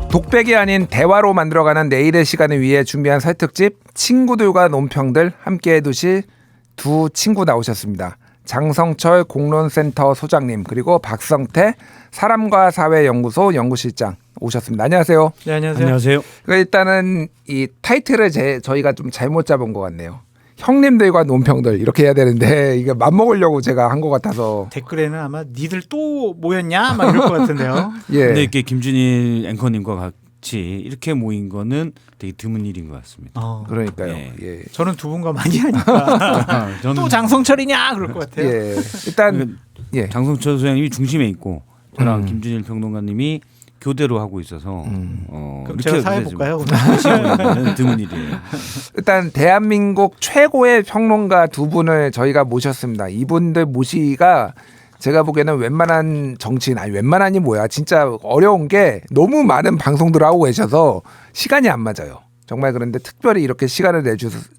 독백이 아닌 대화로 만들어가는 내일의 시간을 위해 준비한 설 특집 친구들과 논평들 함께해 두실 두 친구 나오셨습니다. 장성철 공론센터 소장님 그리고 박성태 사람과 사회 연구소 연구실장 오셨습니다. 안녕하세요. 네, 안녕하세요. 안녕하세요. 일단은 이 타이틀을 저희가 좀 잘못 잡은 것 같네요. 형님들과 논평들 이렇게 해야 되는데 이게 맘먹으려고 제가 한 것 같아서 댓글에는 아마 니들 또 모였냐 막 이럴 것 같은데요. 예. 근데 이렇게 김준일 앵커님과 같이 이렇게 모인 거는 되게 드문 일인 것 같습니다. 그러니까요. 예. 예. 저는 두 분과 많이 하니까 또 장성철이냐 그럴 것 같아요. 예. 일단 예. 장성철 소장님이 중심에 있고 저랑 김준일 평론가님이 교대로 하고 있어서 그럼 제가 사회 볼까요? 드문 일이에요. 일단 대한민국 최고의 평론가 두 분을 저희가 모셨습니다. 이분들 모시기가 제가 보기에는 웬만한 정치인 아니 웬만한이 뭐야 진짜 어려운 게 너무 많은 방송들을 하고 계셔서 시간이 안 맞아요. 정말 그런데 특별히 이렇게 시간을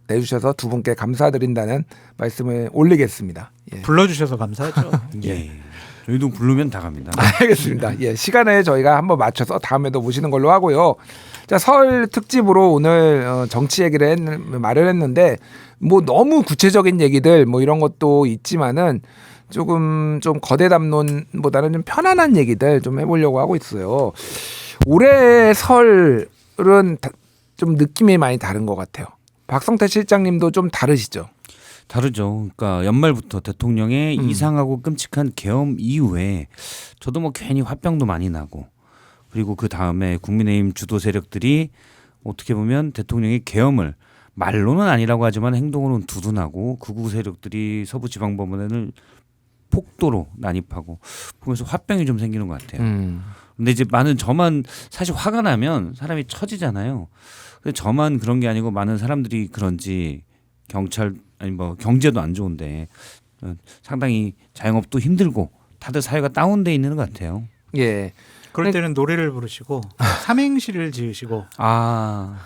내주셔서 두 분께 감사드린다는 말씀을 올리겠습니다. 예. 불러주셔서 감사하죠. 예. 저희도 부르면 다 갑니다. 알겠습니다. 예, 시간을 저희가 한번 맞춰서 다음에도 모시는 걸로 하고요. 자, 설 특집으로 오늘 정치 얘기를 마련했는데 뭐 너무 구체적인 얘기들 뭐 이런 것도 있지만은 조금 좀 거대 담론보다는 좀 편안한 얘기들 좀 해보려고 하고 있어요. 올해 설은 좀 느낌이 많이 다른 것 같아요. 박성태 실장님도 좀 다르시죠? 다르죠. 그러니까 연말부터 대통령의 이상하고 끔찍한 계엄 이후에 저도 뭐 괜히 화병도 많이 나고 그리고 그 다음에 국민의힘 주도 세력들이 어떻게 보면 대통령의 계엄을 말로는 아니라고 하지만 행동으로는 두둔하고 극우 세력들이 서부지방법원을 폭도로 난입하고 보면서 화병이 좀 생기는 것 같아요. 근데 이제 저만 사실 화가 나면 사람이 처지잖아요. 근데 저만 그런 게 아니고 많은 사람들이 그런지 경찰 아니 뭐 경제도 안 좋은데 상당히 자영업도 힘들고 다들 사회가 다운돼 있는 것 같아요. 예. 그럴 때는 노래를 부르시고 삼행시를 지으시고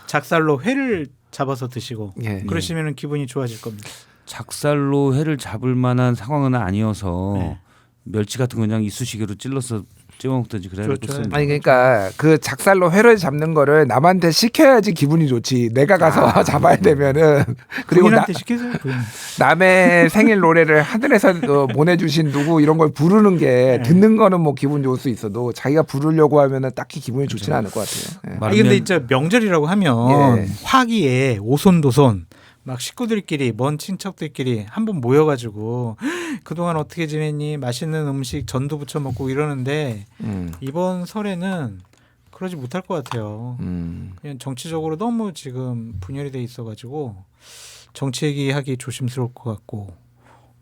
작살로 회를 잡아서 드시고 예. 그러시면 기분이 좋아질 겁니다. 작살로 회를 잡을 만한 상황은 아니어서 멸치 같은 거 그냥 이쑤시개로 찔러서 찍어먹든지 그래야 되겠습니다. 아니 그러니까 그 작살로 회를 잡는 거를 남한테 시켜야지 기분이 좋지. 내가 가서 잡아야 되면은 그리고 부인한테 시키세요. 남의 생일 노래를 하늘에서 보내주신 누구 이런 걸 부르는 게 듣는 거는 뭐 기분 좋을 수 있어도 자기가 부르려고 하면은 딱히 기분이 좋지는 않을 것 같아요. 아니 근데 진짜 명절이라고 하면 화기에 오손도손 막 식구들끼리 먼 친척들끼리 한번 모여가지고 그동안 어떻게 지냈니 맛있는 음식 전도 부쳐 먹고 이러는데 이번 설에는 그러지 못할 것 같아요. 그냥 정치적으로 너무 지금 분열이 돼 있어가지고 정치 얘기하기 조심스러울 것 같고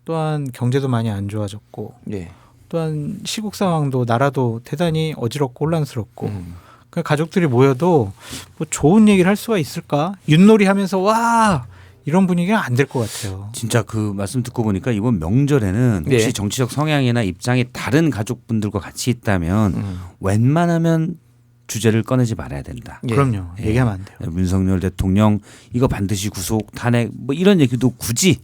또한 경제도 많이 안 좋아졌고 또한 시국 상황도 나라도 대단히 어지럽고 혼란스럽고 가족들이 모여도 뭐 좋은 얘기를 할 수가 있을까? 윷놀이 하면서 와 이런 분위기는 안 될 것 같아요. 진짜 그 말씀 듣고 보니까 이번 명절에는 혹시 정치적 성향이나 입장이 다른 가족분들과 같이 있다면 웬만하면 주제를 꺼내지 말아야 된다. 그럼요. 얘기하면 안 돼요. 윤석열 대통령 이거 반드시 구속 탄핵 뭐 이런 얘기도 굳이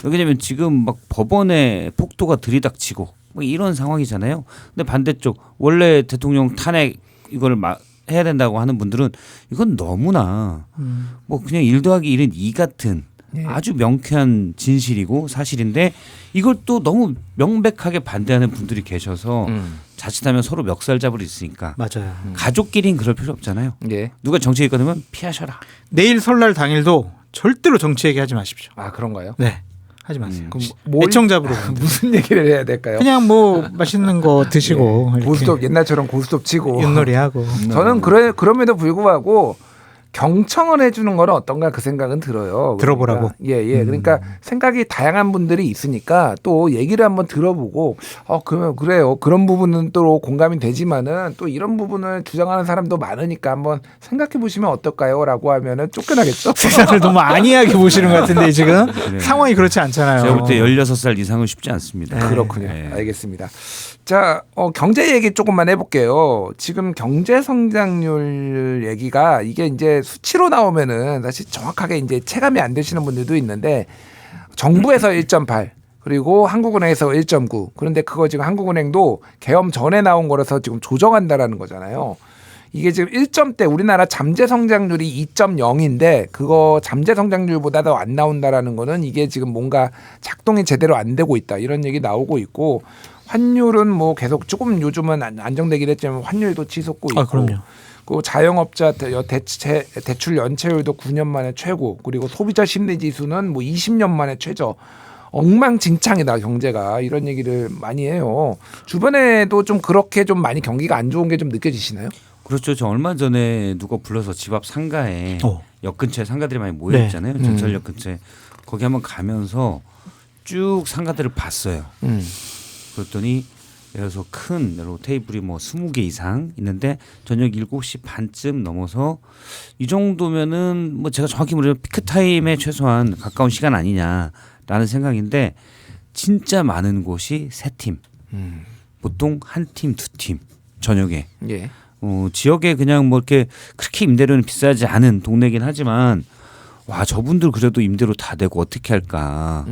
왜냐하면 지금 막 법원에 폭도가 들이닥치고 뭐 이런 상황이잖아요. 근데 반대쪽 원래 대통령 탄핵 이걸 해야 된다고 하는 분들은 이건 너무나 뭐 그냥 1 더하기 1은 2 같은 아주 명쾌한 진실이고 사실인데 이걸 또 너무 명백하게 반대하는 분들이 계셔서 자칫하면 서로 멱살 잡을 있으니까 맞아요. 가족끼리는 그럴 필요 없잖아요. 누가 정치 얘기 꺼내면 피하셔라. 내일 설날 당일도 절대로 정치 얘기하지 마십시오. 아 그런가요? 네. 하지 마세요. 그럼 애청자부로 무슨 얘기를 해야 될까요? 그냥 뭐 맛있는 거 드시고 고스톱 옛날처럼 고스톱 치고 윷놀이하고 저는 그럼에도 불구하고 경청을 해주는 건 어떤가 그 생각은 들어요. 들어보라고. 그러니까 생각이 다양한 분들이 있으니까 또 얘기를 한번 들어보고 그러면 그래요. 그런 부분은 또 공감이 되지만은 또 이런 부분을 주장하는 사람도 많으니까 한번 생각해 보시면 어떨까요?라고 하면은 쫓겨나겠죠. 세상을 너무 안이하게 보시는 것 같은데 지금 상황이 그렇지 않잖아요. 제가 볼 때 16살 이상은 쉽지 않습니다. 그렇군요. 알겠습니다. 자, 경제 얘기 조금만 해볼게요. 지금 경제 성장률 얘기가 이게 이제 수치로 나오면은 사실 정확하게 이제 체감이 안 되시는 분들도 있는데 정부에서 1.8 그리고 한국은행에서 1.9 그런데 그거 지금 한국은행도 계엄 전에 나온 거라서 지금 조정한다라는 거잖아요. 이게 지금 1점대 우리나라 잠재 성장률이 2.0인데 그거 잠재 성장률보다도 안 나온다라는 거는 이게 지금 뭔가 작동이 제대로 안 되고 있다 이런 얘기 나오고 있고 환율은 뭐 계속 조금 요즘은 안정되긴 했지만 환율도 치솟고 있고 그럼요. 그 자영업자 대출 연체율도 9년 만에 최고 그리고 소비자 심리 지수는 뭐 20년 만에 최저. 엉망진창이다 경제가 이런 얘기를 많이 해요. 주변에도 좀 그렇게 좀 많이 경기가 안 좋은 게 좀 느껴지시나요? 그렇죠. 저 얼마 전에 누가 불러서 집 앞 상가에 역 근처에 상가들이 많이 모여 있잖아요. 네. 전철역 근처에 거기 한번 가면서 쭉 상가들을 봤어요. 그랬더니 예를 들어서 큰 테이블이 뭐 20개 이상 있는데 저녁 7시 반쯤 넘어서 이 정도면은 뭐 제가 정확히 모르면 피크 타임에 최소한 가까운 시간 아니냐라는 생각인데 진짜 많은 곳이 3팀. 보통 한 팀, 2팀 저녁에. 예. 지역에 그냥 뭐 이렇게 그렇게 임대료는 비싸지 않은 동네긴 하지만 와 저분들 그래도 임대료 다 내고 어떻게 할까.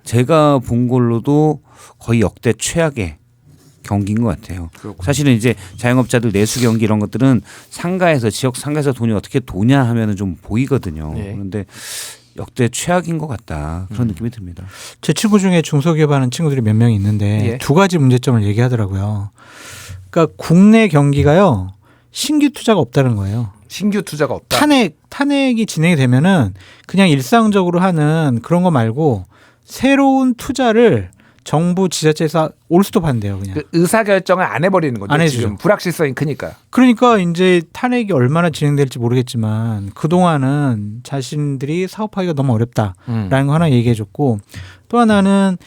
제가 본 걸로도 거의 역대 최악의 경기인 것 같아요. 그렇군요. 사실은 이제 자영업자들 내수 경기 이런 것들은 상가에서 지역 상가에서 돈이 어떻게 도냐 하면은 좀 보이거든요. 네. 그런데 역대 최악인 것 같다 그런 느낌이 듭니다. 제 친구 중에 중소기업하는 친구들이 몇 명 있는데 예. 2가지 문제점을 얘기하더라고요. 그러니까 국내 경기가요 신규 투자가 없다는 거예요. 신규 투자가 없다. 탄핵이 진행이 되면은 그냥 일상적으로 하는 그런 거 말고 새로운 투자를 정부 지자체에서 올스톱한대요 그냥. 그 의사 결정을 안 해버리는 거죠. 안 해주죠. 지금 불확실성이 크니까. 그러니까 이제 탄핵이 얼마나 진행될지 모르겠지만 그동안은 자신들이 사업하기가 너무 어렵다라는 거 하나 얘기해줬고 또 하나는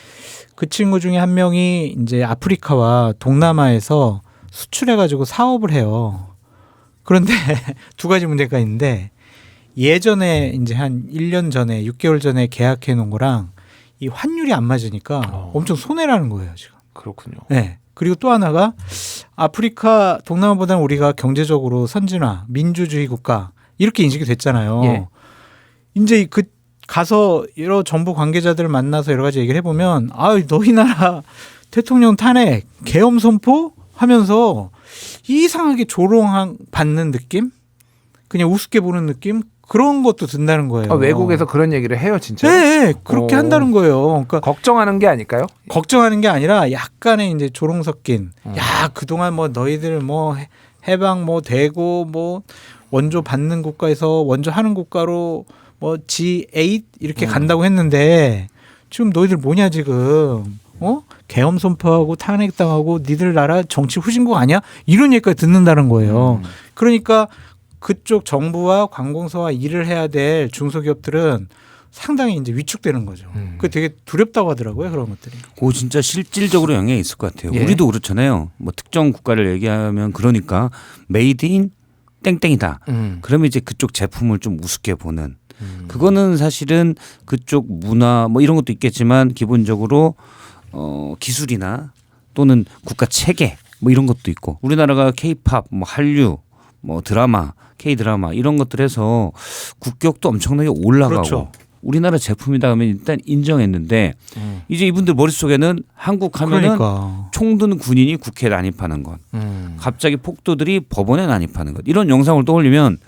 그 친구 중에 한 명이 이제 아프리카와 동남아에서 수출해가지고 사업을 해요. 그런데 2가지 문제가 있는데 예전에 이제 한 1년 전에 6개월 전에 계약해 놓은 거랑 이 환율이 안 맞으니까 엄청 손해라는 거예요 지금. 그렇군요. 네. 그리고 또 하나가 아프리카 동남아보다는 우리가 경제적으로 선진화 민주주의 국가 이렇게 인식이 됐잖아요. 예. 이제 그 가서 여러 정부 관계자들을 만나서 여러 가지 얘기를 해보면 너희 나라 대통령 탄핵 계엄 선포 하면서 이상하게 조롱 받는 느낌 그냥 우습게 보는 느낌 그런 것도 든다는 거예요. 외국에서 그런 얘기를 해요, 진짜. 네, 그렇게 한다는 거예요. 그러니까 걱정하는 게 아닐까요? 걱정하는 게 아니라 약간의 이제 조롱 섞인. 야, 그동안 뭐 너희들 뭐 해방 뭐 되고 뭐 원조 받는 국가에서 원조 하는 국가로 뭐 G8 이렇게 간다고 했는데 지금 너희들 뭐냐 지금 계엄 선포하고 탄핵당하고 니들 나라 정치 후진국 아니야? 이런 얘기까지 듣는다는 거예요. 그러니까 그쪽 정부와 관공서와 일을 해야 될 중소기업들은 상당히 이제 위축되는 거죠. 그 되게 두렵다고 하더라고요, 그런 것들이. 그 진짜 실질적으로 영향이 있을 것 같아요. 예. 우리도 그렇잖아요. 뭐 특정 국가를 얘기하면 그러니까 메이드 인 땡땡이다. 그러면 이제 그쪽 제품을 좀 우습게 보는. 그거는 사실은 그쪽 문화 뭐 이런 것도 있겠지만 기본적으로 기술이나 또는 국가 체계 뭐 이런 것도 있고 우리나라가 K-팝, 뭐 한류, 뭐 드라마, K-드라마 이런 것들에서 국격도 엄청나게 올라가고 그렇죠. 우리나라 제품이다 하면 일단 인정했는데 이제 이분들 머릿속에는 한국 하면은 그러니까. 총든 군인이 국회에 난입하는 것 갑자기 폭도들이 법원에 난입하는 것 이런 영상을 떠올리면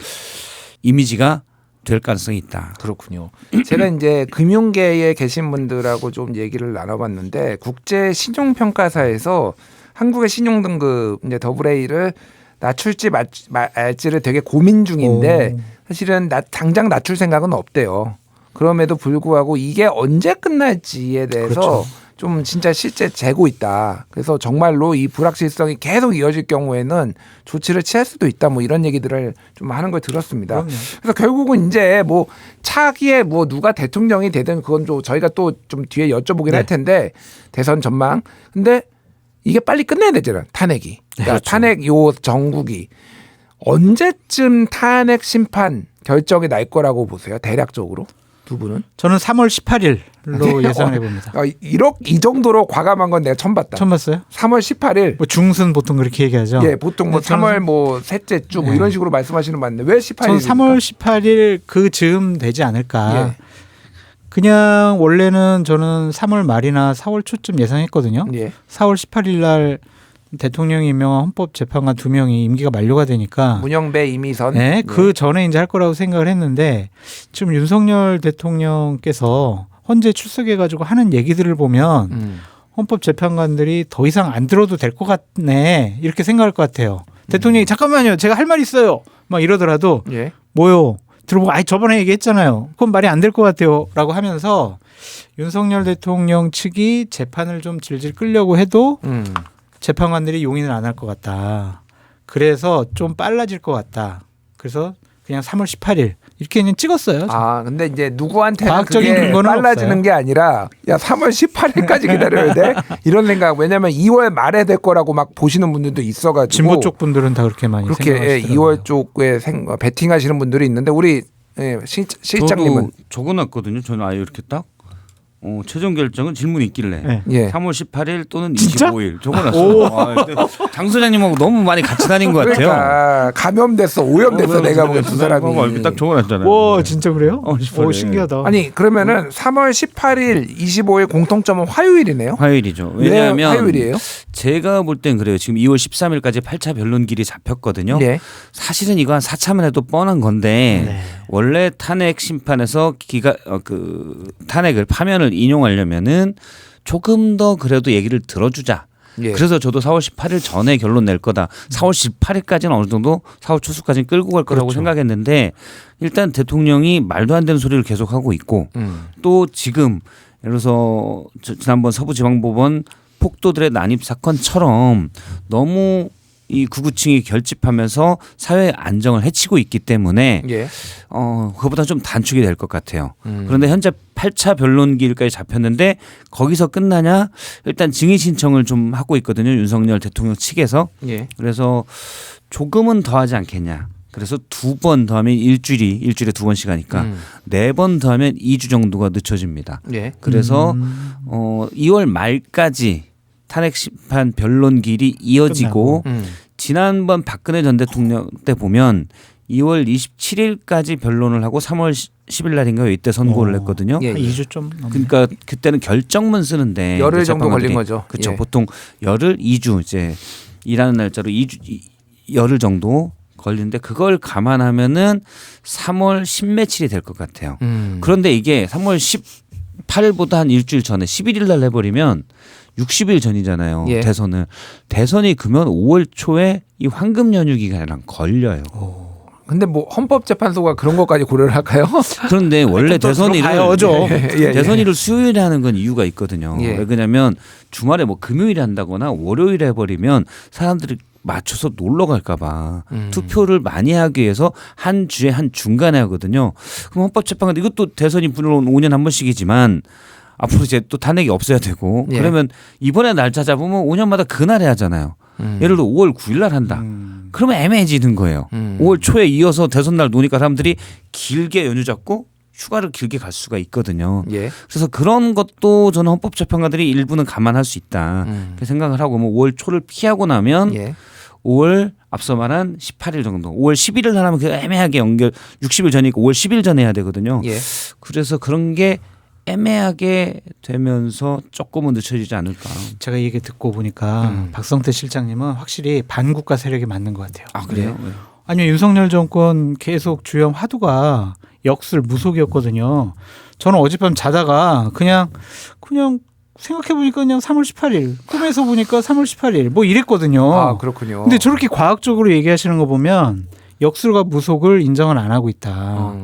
이미지가 될 가능성이 있다. 그렇군요. 제가 이제 금융계에 계신 분들하고 좀 얘기를 나눠봤는데 국제 신용평가사에서 한국의 신용등급 이제 AA 를 낮출지 말지를 되게 고민 중인데 사실은 당장 낮출 생각은 없대요. 그럼에도 불구하고 이게 언제 끝날지에 대해서 그렇죠. 좀 진짜 실제 재고 있다. 그래서 정말로 이 불확실성이 계속 이어질 경우에는 조치를 취할 수도 있다. 뭐 이런 얘기들을 좀 하는 걸 들었습니다. 그럼요. 그래서 결국은 이제 뭐 차기에 뭐 누가 대통령이 되든 그건 좀 저희가 또 좀 뒤에 여쭤보긴 할 텐데 대선 전망. 근데 이게 빨리 끝내야 되잖아요. 탄핵이. 그러니까 그렇죠. 탄핵 요 정국이 언제쯤 탄핵 심판 결정이 날 거라고 보세요? 대략적으로 두 분은? 저는 3월 18일로 예상해 봅니다. 이 정도로 과감한 건 내가 처음 봤다. 처음 봤어요? 3월 18일. 뭐 중순 보통 그렇게 얘기하죠. 예, 보통 뭐 3월 뭐 셋째 주 뭐 이런 식으로 말씀하시는 거 맞는데 왜 18일? 저는 3월 18일 그 즈음 되지 않을까. 예. 그냥 원래는 저는 3월 말이나 4월 초쯤 예상했거든요. 예. 4월 18일 날 대통령이 임명한 헌법재판관 2명이 임기가 만료가 되니까 문영배, 이미선. 네, 그 전에 이제 할 거라고 생각을 했는데 지금 윤석열 대통령께서 헌재 출석해가지고 하는 얘기들을 보면 헌법재판관들이 더 이상 안 들어도 될 것 같네 이렇게 생각할 것 같아요. 대통령이 잠깐만요, 제가 할 말 있어요. 막 이러더라도 예. 뭐요? 들어보고 아이 저번에 얘기했잖아요. 그건 말이 안 될 것 같아요라고 하면서 윤석열 대통령 측이 재판을 좀 질질 끌려고 해도 재판관들이 용인을 안 할 것 같다. 그래서 좀 빨라질 것 같다. 그래서 그냥 3월 18일 이렇게 그냥 찍었어요. 아, 근데 이제 누구한테는 과학적인 그게 근거는 빨라지는 없어요. 게 아니라 야 3월 18일까지 기다려야 돼? 이런 생각. 왜냐면 2월 말에 될 거라고 막 보시는 분들도 있어가지고 진보 쪽 분들은 다 그렇게 많이 그렇게 생각하시더라고요. 2월 쪽에 베팅하시는 분들이 있는데 우리 실장님은 저도 적어놨거든요. 저는 아예 이렇게 딱 최종 결정은 질문이 있길래 네. 예. 3월 18일 또는 진짜? 25일 적어놨어요. 근데 장 소장님하고 너무 많이 같이 다닌 것 같아요. 그러니까 감염됐어, 오염됐어 내가 보기엔 두 사람이. 이렇게 딱 적어놨잖아요. 와 진짜 그래요? 18일. 오 신기하다. 아니 그러면은 3월 18일, 25일 공통점은 화요일이네요. 화요일이죠. 왜 왜냐하면 화요일이에요? 제가 볼 땐 그래요. 지금 2월 13일까지 8차 변론길이 잡혔거든요. 네. 사실은 이거 한 4차만 해도 뻔한 건데 네. 원래 탄핵 심판에서 탄핵을 파면을 인용하려면은 조금 더 그래도 얘기를 들어주자. 예. 그래서 저도 4월 18일 전에 결론 낼 거다. 4월 18일까지는 어느 정도 4월 초수까지는 끌고 갈 거라고 그렇죠. 생각했는데 일단 대통령이 말도 안 되는 소리를 계속하고 있고 또 지금 예를 들어서 지난번 서부지방법원 폭도들의 난입 사건처럼 너무 이 구구층이 결집하면서 사회 안정을 해치고 있기 때문에 예. 그거보다 좀 단축이 될 것 같아요. 그런데 현재 8차 변론기일까지 잡혔는데 거기서 끝나냐? 일단 증인 신청을 좀 하고 있거든요. 윤석열 대통령 측에서. 예. 그래서 조금은 더 하지 않겠냐. 그래서 2번 더하면 일주일에 2번씩 하니까 4번 더하면 2주 정도가 늦춰집니다. 예. 그래서 2월 말까지 탄핵 심판 변론길이 이어지고 지난번 박근혜 전 대통령 때 보면 2월 27일까지 변론을 하고 3월 10일 날인가요? 이때 선고를 했거든요. 예, 한 예. 2주 좀 넘네. 그러니까 그때는 결정문 쓰는데 열흘 정도 걸린 거죠. 그렇죠. 예. 보통 열흘 2주 이제 일하는 날짜로 2주 열흘 정도 걸리는데 그걸 감안하면은 3월 10며칠이 될 것 같아요. 그런데 이게 3월 18일보다 한 일주일 전에 11일 날 해버리면 60일 전이잖아요. 예. 대선이 그러면 5월 초에 이 황금 연휴 기간이랑 걸려요. 근데 뭐 헌법재판소가 그런 것까지 고려를 할까요? 그런데 원래 또 대선일을 들어가야죠. 예. 대선일을 수요일에 하는 건 이유가 있거든요. 예. 왜 그러냐면 주말에 뭐 금요일에 한다거나 월요일에 해버리면 사람들이 맞춰서 놀러 갈까 봐 투표를 많이 하기 위해서 한 주에 한 중간에 하거든요. 그럼 헌법재판관 이것도 대선이 물론 5년에 한 번씩이지만 앞으로 이제 또 탄핵이 없어야 되고 예. 그러면 이번에 날짜 잡으면 5년마다 그날에 하잖아요. 예를 들어 5월 9일 날 한다. 그러면 애매해지는 거예요. 5월 초에 이어서 대선 날 노니까 사람들이 길게 연휴 잡고 휴가를 길게 갈 수가 있거든요. 예. 그래서 그런 것도 저는 헌법재판관들이 일부는 감안할 수 있다. 이렇게 생각을 하고 뭐 5월 초를 피하고 나면 예. 5월 앞서 말한 18일 정도. 5월 11일 날 하면 그 애매하게 60일 전이니까 5월 10일 전에 해야 되거든요. 예. 그래서 그런 게 애매하게 되면서 조금은 늦춰지지 않을까. 제가 이 얘기 듣고 보니까 박성태 실장님은 확실히 반국가 세력이 맞는 것 같아요. 아 그래요? 네. 아니면 윤석열 정권 계속 주요 화두가 역술 무속이었거든요. 저는 어젯밤 자다가 그냥 생각해 보니까 그냥 3월 18일 꿈에서 보니까 3월 18일 뭐 이랬거든요. 아 그렇군요. 근데 저렇게 과학적으로 얘기하시는 거 보면 역술과 무속을 인정을 안 하고 있다.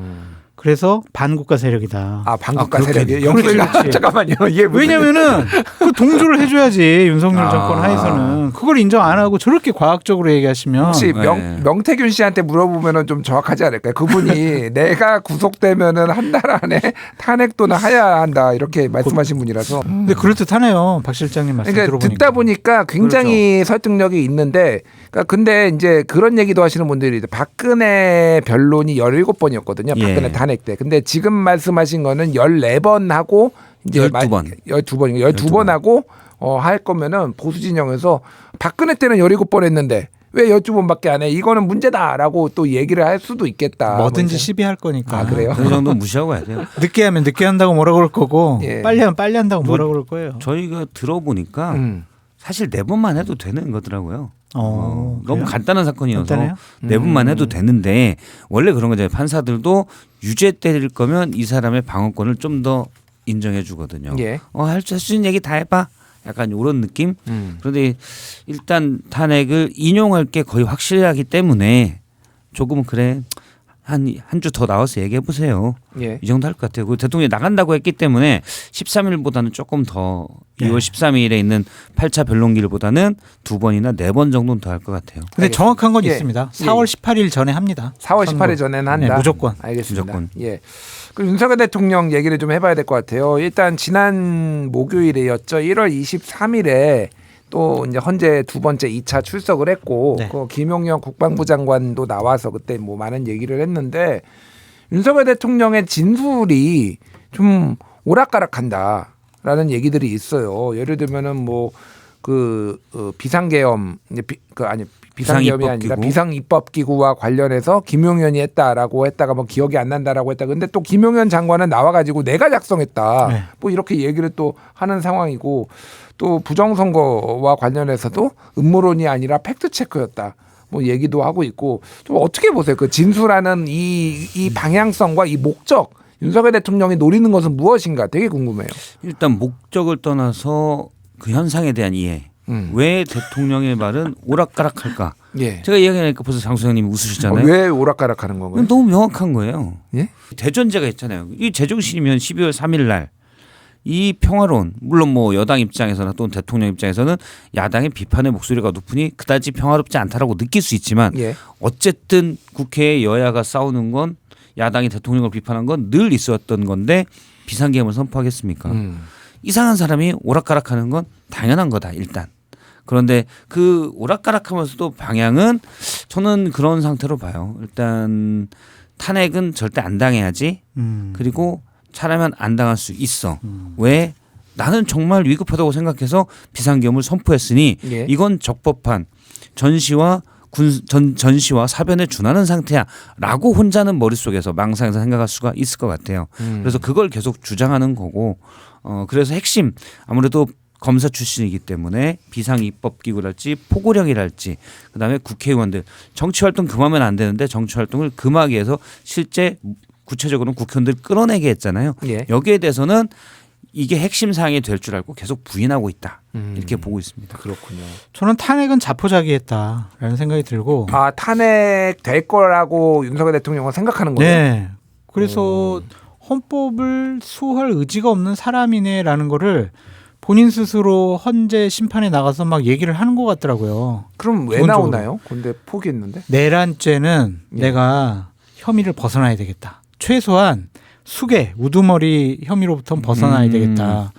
그래서 반국가 세력이다. 아 반국가 아, 그렇게 세력이 그렇지, 영수가 그렇지. 잠깐만요. 이게 무슨- 왜냐면은 그 동조를 해줘야지 윤석열 아. 정권 하에서는 그걸 인정 안 하고 저렇게 과학적으로 얘기하시면 혹시 네. 명태균 씨한테 물어보면은 좀 정확하지 않을까요? 그분이 내가 구속되면은 한 달 안에 탄핵도는 하야 한다 이렇게 말씀하신 분이라서. 근데 그럴 듯하네요. 박 실장님 말씀 그러니까 들어보니까. 듣다 보니까 굉장히 설득력이 있는데, 그러니까 근데 이제 그런 얘기도 하시는 분들이 박근혜 변론이 17번이었거든요. 박근혜 예. 탄핵 때. 근데 지금 말씀하신 거는 14번 하고 이제 12번. 12번 하고 할 거면은 보수 진영에서 박근혜 때는 17번 했는데 왜 12번밖에 안 해? 이거는 문제다라고 또 얘기를 할 수도 있겠다. 뭐든지 뭐 시비할 거니까. 아, 그래요? 그 정도 무시하고 가야 돼요. 늦게 하면 늦게 한다고 뭐라 그럴 거고 예. 빨리 하면 빨리 한다고 뭐라 그럴 거예요. 저희가 들어보니까 음. 사실 내분만 해도 되는 거더라고요. 너무 그래요? 간단한 사건이어서 간단해요? 내분만 해도 되는데 원래 그런 거잖아요. 판사들도 유죄 때릴 거면 이 사람의 방어권을 좀 더 인정해 주거든요. 예. 할 수 있는 얘기 다 해봐. 약간 이런 느낌. 그런데 일단 탄핵을 인용할 게 거의 확실하기 때문에 조금은 그래 한 주 더 나와서 얘기해 보세요. 예. 이 정도 할 것 같아요. 그 대통령이 나간다고 했기 때문에 13일보다는 조금 더 네. 2월 13일에 있는 8차 변론기일보다는 2번이나 4번 정도는 더 할 것 같아요. 근데 알겠습니다. 정확한 건 예. 있습니다. 예. 4월 18일 전에 합니다. 4월 선거. 18일 전에는 한다. 네, 무조건. 알겠습니다. 무조건. 예. 그럼 윤석열 대통령 얘기를 좀 해봐야 될 것 같아요. 일단 지난 목요일이었죠. 1월 23일에 또 이제 헌재 두 번째 2차 출석을 했고, 네. 그 김용현 국방부 장관도 나와서 그때 뭐 많은 얘기를 했는데 윤석열 대통령의 진술이 좀 오락가락한다라는 얘기들이 있어요. 예를 들면은 뭐 비상계엄 비상계엄이 아니라 비상입법기구. 비상입법기구와 관련해서 김용현이 했다라고 했다가 뭐 기억이 안 난다라고 했다. 근데 또 김용현 장관은 나와가지고 내가 작성했다. 네. 뭐 이렇게 얘기를 또 하는 상황이고 또 부정선거와 관련해서도 음모론이 아니라 팩트 체크였다. 뭐 얘기도 하고 있고 좀 어떻게 보세요? 그 진술하는 이 방향성과 이 목적 윤석열 대통령이 노리는 것은 무엇인가 되게 궁금해요. 일단 목적을 떠나서 그 현상에 대한 이해. 왜 대통령의 말은 오락가락할까? 예. 제가 이야기하니까 벌써 장수장님이 웃으시잖아요. 왜 오락가락하는 건가요? 너무 명확한 거예요. 예? 대전제가 있잖아요. 이 제정신이면 12월 3일 날 이 평화로운 물론 뭐 여당 입장에서나 또는 대통령 입장에서는 야당의 비판의 목소리가 높으니 그다지 평화롭지 않다라고 느낄 수 있지만 예. 어쨌든 국회에 여야가 싸우는 건 야당이 대통령을 비판한 건 늘 있었던 건데 비상계엄을 선포하겠습니까? 이상한 사람이 오락가락하는 건 당연한 거다 일단. 그런데 그 오락가락하면서도 방향은 저는 그런 상태로 봐요. 일단 탄핵은 절대 안 당해야지. 그리고 차라면 안 당할 수 있어. 왜? 나는 정말 위급하다고 생각해서 비상계엄을 선포했으니 예. 이건 적법한 전시와 전시와 사변에 준하는 상태야라고 혼자는 머릿속에서 망상에서 생각할 수가 있을 것 같아요. 그래서 그걸 계속 주장하는 거고 그래서 핵심 아무래도 검사 출신이기 때문에 비상입법기구랄지 포고령이랄지 그다음에 국회의원들 정치활동 금하면 안 되는데 정치활동을 금하기 위해서 실제 구체적으로는 국회의원들 끌어내게 했잖아요. 예. 여기에 대해서는 이게 핵심 사항이 될 줄 알고 계속 부인하고 있다. 이렇게 보고 있습니다. 그렇군요. 저는 탄핵은 자포자기했다라는 생각이 들고. 아 탄핵 될 거라고 윤석열 대통령은 생각하는 거예요? 네. 그래서 헌법을 수호할 의지가 없는 사람이네라는 거를 본인 스스로 헌재 심판에 나가서 막 얘기를 하는 것 같더라고요. 그럼 왜 기본적으로. 나오나요? 근데 포기했는데. 내란죄는 예. 내가 혐의를 벗어나야 되겠다. 최소한 수괴, 우두머리 혐의로부터는 벗어나야 되겠다.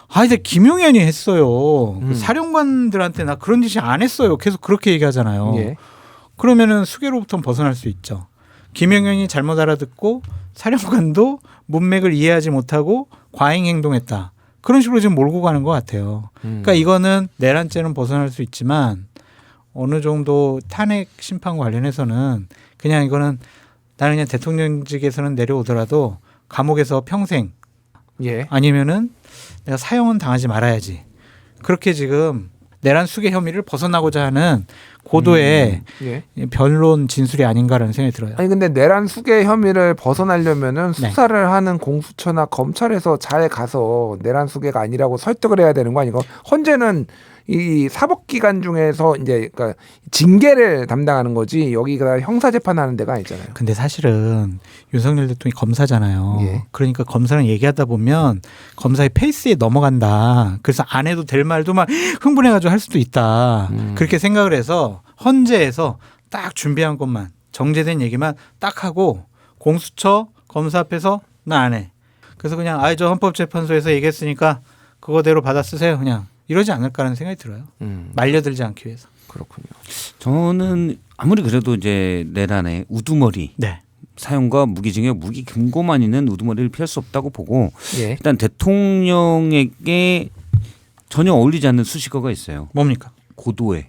아, 이제 김용현이 했어요. 그 사령관들한테 나 그런 짓이 안 했어요. 계속 그렇게 얘기하잖아요. 예. 그러면은 수괴로부터는 벗어날 수 있죠. 김용현이 잘못 알아듣고 사령관도 문맥을 이해하지 못하고 과잉 행동했다. 그런 식으로 지금 몰고 가는 것 같아요. 그러니까 이거는 내란죄는 벗어날 수 있지만 어느 정도 탄핵 심판 관련해서는 그냥 이거는 나는 그냥 대통령직에서는 내려오더라도 감옥에서 평생 예. 아니면은 내가 사형은 당하지 말아야지. 그렇게 지금 내란 수괴 혐의를 벗어나고자 하는 고도의 예. 변론 진술이 아닌가라는 생각이 들어요. 아니 근데 내란 수괴 혐의를 벗어나려면은 네. 수사를 하는 공수처나 검찰에서 잘 가서 내란 수괴가 아니라고 설득을 해야 되는 거 아니고 헌재는 이 사법기관 중에서 이제 그러니까 징계를 담당하는 거지 여기가 형사 재판하는 데가 아니잖아요. 근데 사실은 윤석열 대통령이 검사잖아요. 예. 그러니까 검사랑 얘기하다 보면 검사의 페이스에 넘어간다. 그래서 안 해도 될 말도 막 흥분해가지고 할 수도 있다. 그렇게 생각을 해서 헌재에서 딱 준비한 것만 정제된 얘기만 딱 하고 공수처 검사 앞에서 나 안 해. 그래서 그냥 저 헌법재판소에서 얘기했으니까 그거대로 받아 쓰세요. 그냥 이러지 않을까라는 생각이 들어요. 말려들지 않기 위해서. 그렇군요. 저는 아무리 그래도 이제 내란의 우두머리 네. 사용과 무기징역 무기 금고만 있는 우두머리를 피할 수 없다고 보고 예. 일단 대통령에게 전혀 어울리지 않는 수식어가 있어요. 뭡니까? 고도에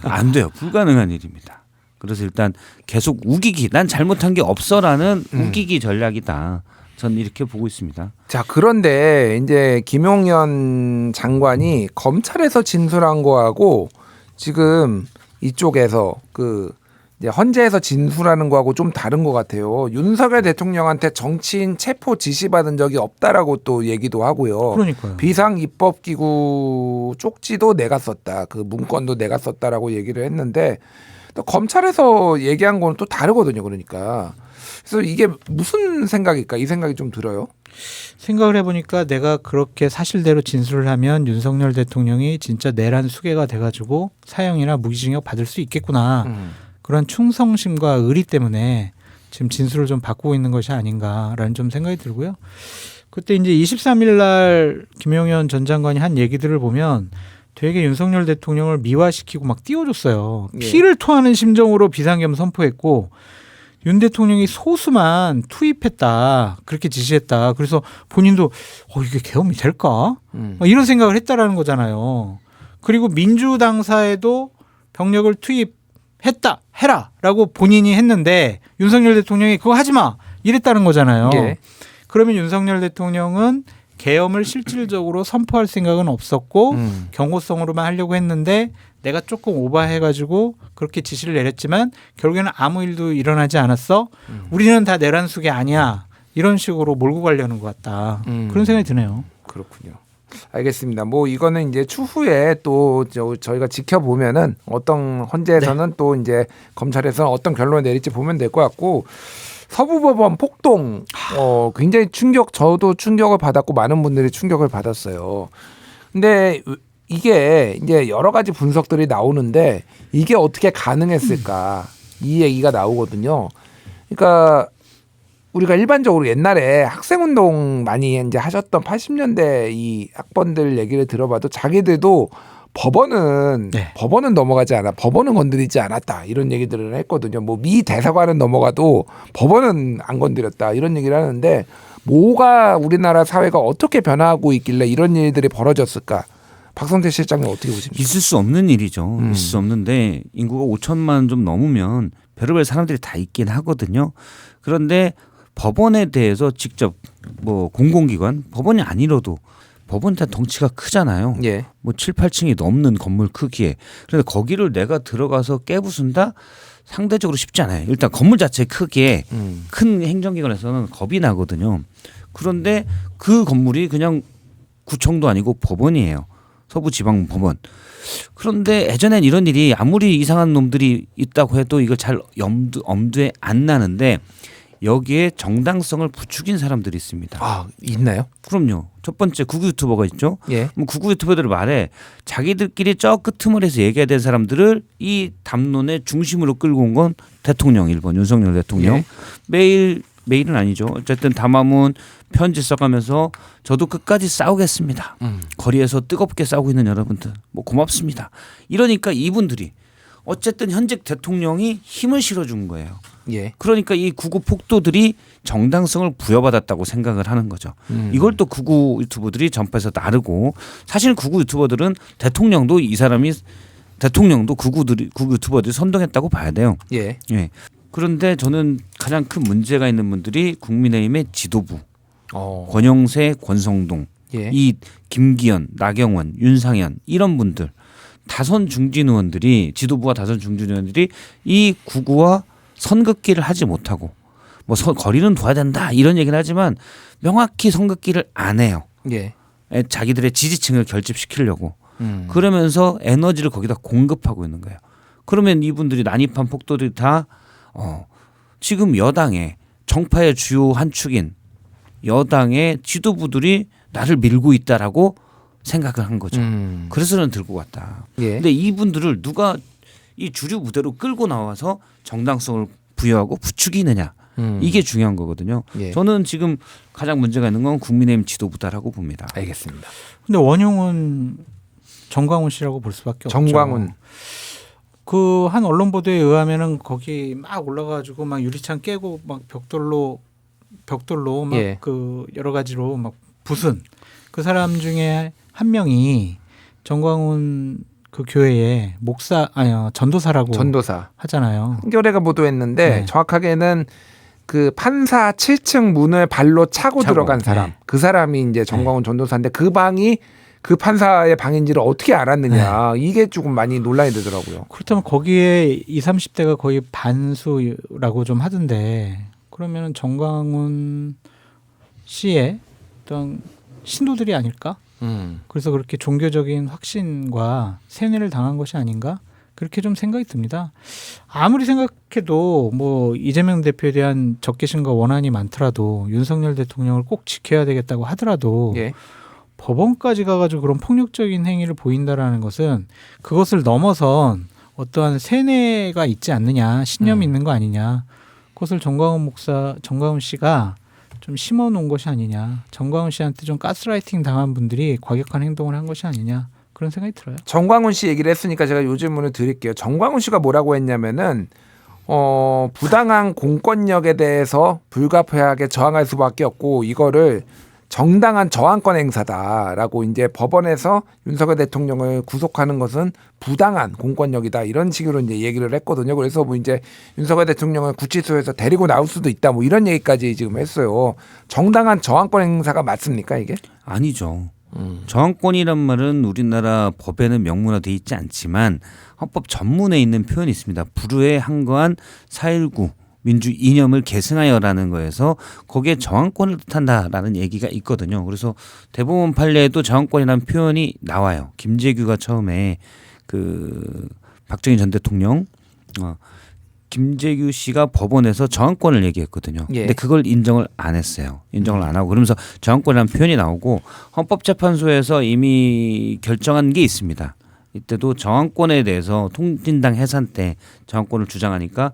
안 돼요. 불가능한 일입니다. 그래서 일단 계속 우기기 난 잘못한 게 없어라는 우기기 전략이다. 전 이렇게 보고 있습니다. 자, 그런데 이제 김용현 장관이 검찰에서 진술한 거하고 지금 이쪽에서 그 이제 헌재에서 진술하는 거하고 좀 다른 것 같아요. 윤석열 대통령한테 정치인 체포 지시받은 적이 없다라고 또 얘기도 하고요. 그러니까요. 비상입법기구 쪽지도 내가 썼다. 그 문건도 내가 썼다라고 얘기를 했는데 또 검찰에서 얘기한 거는 또 다르거든요. 그러니까. 그래서 이게 무슨 생각일까? 이 생각이 좀 들어요. 생각을 해보니까 내가 그렇게 사실대로 진술을 하면 윤석열 대통령이 진짜 내란 수괴가 돼가지고 사형이나 무기징역 받을 수 있겠구나. 그런 충성심과 의리 때문에 지금 진술을 좀 바꾸고 있는 것이 아닌가라는 좀 생각이 들고요. 그때 이제 23일 날 김용현 전 장관이 한 얘기들을 보면 되게 윤석열 대통령을 미화시키고 막 띄워줬어요. 예. 피를 토하는 심정으로 비상겸 선포했고 윤 대통령이 소수만 투입했다. 그렇게 지시했다. 그래서 본인도 이게 계엄이 될까? 막 이런 생각을 했다라는 거잖아요. 그리고 민주당사에도 병력을 투입했다. 해라라고 본인이 했는데 윤석열 대통령이 그거 하지 마. 이랬다는 거잖아요. 예. 그러면 윤석열 대통령은 계엄을 실질적으로 선포할 생각은 없었고 경고성으로만 하려고 했는데 내가 조금 오버해가지고 그렇게 지시를 내렸지만 결국에는 아무 일도 일어나지 않았어. 우리는 다 내란 수계 아니야. 이런 식으로 몰고 가려는 것 같다. 그런 생각이 드네요. 그렇군요. 알겠습니다. 뭐 이거는 이제 추후에 또 저희가 지켜보면은 어떤 헌재에서는 또 이제 검찰에서는 어떤 결론을 내릴지 보면 될 것 같고 서부법원 폭동 굉장히 저도 충격을 받았고 많은 분들이 충격을 받았어요. 근데 이게 이제 여러 가지 분석들이 나오는데 이게 어떻게 가능했을까 이 얘기가 나오거든요. 그러니까 우리가 일반적으로 옛날에 학생운동 많이 이제 하셨던 80년대 이 학번들 얘기를 들어봐도 자기들도 법원은 넘어가지 않아, 법원은 건드리지 않았다 이런 얘기들을 했거든요. 뭐 미 대사관은 넘어가도 법원은 안 건드렸다 이런 얘기를 하는데 뭐가 우리나라 사회가 어떻게 변화하고 있길래 이런 일들이 벌어졌을까? 박성태 실장님 어떻게 보십니까? 있을 수 없는 일이죠. 있을 수 없는데 인구가 5천만 좀 넘으면 별의별 사람들이 다 있긴 하거든요. 그런데 법원에 대해서 직접 뭐 공공기관 법원이 아니라도 법원 다 덩치가 크잖아요. 예. 뭐 7, 8층이 넘는 건물 크기에. 그런데 거기를 내가 들어가서 깨부순다? 상대적으로 쉽지 않아요. 일단 건물 자체 크기에 큰 행정기관에서는 겁이 나거든요. 그런데 그 건물이 그냥 구청도 아니고 법원이에요. 서부지방법원. 그런데 예전엔 이런 일이 아무리 이상한 놈들이 있다고 해도 이걸 잘 엄두에 안 나는데 여기에 정당성을 부추긴 사람들이 있습니다. 아, 있나요? 그럼요. 첫 번째 구구 유튜버가 있죠. 예. 그럼 구구 유튜버들 말에 자기들끼리 저 끄트머리에서 얘기해야 될 사람들을 이 담론의 중심으로 끌고 온 건 대통령 일본 윤석열 대통령. 예. 매일은 아니죠. 어쨌든 담화문 편지 써가면서 저도 끝까지 싸우겠습니다. 거리에서 뜨겁게 싸우고 있는 여러분들 뭐 고맙습니다. 이러니까 이분들이 어쨌든 현직 대통령이 힘을 실어준 거예요. 예. 그러니까 이 구구 폭도들이 정당성을 부여받았다고 생각을 하는 거죠. 이걸 또 구구 유튜버들이 전파해서 나르고 사실 구구 유튜버들은 대통령도 구구 유튜버들이 선동했다고 봐야 돼요. 예. 예. 그런데 저는 가장 큰 문제가 있는 분들이 국민의힘의 지도부, 권영세, 권성동, 예. 이 김기현, 나경원, 윤상현 이런 분들 다선 중진 의원들이 지도부와 다선 중진 의원들이 이 구구와 선긋기를 하지 못하고 뭐 거리는 둬야 된다 이런 얘기는 하지만 명확히 선긋기를 안 해요. 예. 자기들의 지지층을 결집시키려고 그러면서 에너지를 거기다 공급하고 있는 거예요. 그러면 이분들이 난입한 폭도들이 다 지금 여당의 정파의 주요 한 축인 여당의 지도부들이 나를 밀고 있다라고 생각을 한 거죠. 그래서는 들고 갔다. 예. 근데 이분들을 누가 이 주류 무대로 끌고 나와서 정당성을 부여하고 부추기느냐. 이게 중요한 거거든요. 예. 저는 지금 가장 문제가 있는 건 국민의힘 지도부다라고 봅니다. 알겠습니다. 근데 원흉은 정광훈 씨라고 볼 수밖에 없죠. 정광훈. 그 한 언론 보도에 의하면은 거기 막 올라가지고 막 유리창 깨고 막 벽돌로 막 예. 그 여러 가지로 막 부순 그 사람 중에 한 명이 정광훈 그 교회의 전도사라고 전도사. 하잖아요. 한겨레가 보도했는데 네. 정확하게는 그 판사 7층 문을 발로 차고 들어간 사람. 네. 그 사람이 이제 정광훈 전도사인데 그 방이 그 판사의 방인지를 어떻게 알았느냐. 이게 조금 많이 논란이 되더라고요. 그렇다면 거기에 20, 30대가 거의 반수라고 좀 하던데 그러면 정광훈 씨의 어떤 신도들이 아닐까? 그래서 그렇게 종교적인 확신과 세뇌를 당한 것이 아닌가? 그렇게 좀 생각이 듭니다. 아무리 생각해도 뭐 이재명 대표에 대한 적개심과 원한이 많더라도 윤석열 대통령을 꼭 지켜야 되겠다고 하더라도 예. 법원까지 가가지고 그런 폭력적인 행위를 보인다라는 것은 그것을 넘어선 어떠한 세뇌가 있지 않느냐, 신념이 있는 거 아니냐. 그것을 정광훈 씨가 좀 심어놓은 것이 아니냐. 정광훈 씨한테 좀 가스라이팅 당한 분들이 과격한 행동을 한 것이 아니냐. 그런 생각이 들어요. 정광훈 씨 얘기를 했으니까 제가 요 질문을 드릴게요. 정광훈 씨가 뭐라고 했냐면은 부당한 공권력에 대해서 불가피하게 저항할 수밖에 없고 이거를 정당한 저항권 행사다라고 이제 법원에서 윤석열 대통령을 구속하는 것은 부당한 공권력이다 이런 식으로 이제 얘기를 했거든요. 그래서 뭐 이제 윤석열 대통령을 구치소에서 데리고 나올 수도 있다 뭐 이런 얘기까지 지금 했어요. 정당한 저항권 행사가 맞습니까 이게? 아니죠. 저항권이란 말은 우리나라 법에는 명문화돼 있지 않지만 헌법 전문에 있는 표현이 있습니다. 불우에 한거한 4.19 민주 이념을 계승하여라는 거에서 거기에 저항권을 뜻한다라는 얘기가 있거든요. 그래서 대법원 판례에도 저항권이라는 표현이 나와요. 김재규가 처음에 그 박정희 전 대통령 김재규 씨가 법원에서 저항권을 얘기했거든요. 예. 근데 그걸 인정을 안 했어요. 인정을 안 하고 그러면서 저항권이라는 표현이 나오고 헌법재판소에서 이미 결정한 게 있습니다. 이때도 저항권에 대해서 통진당 해산 때 저항권을 주장하니까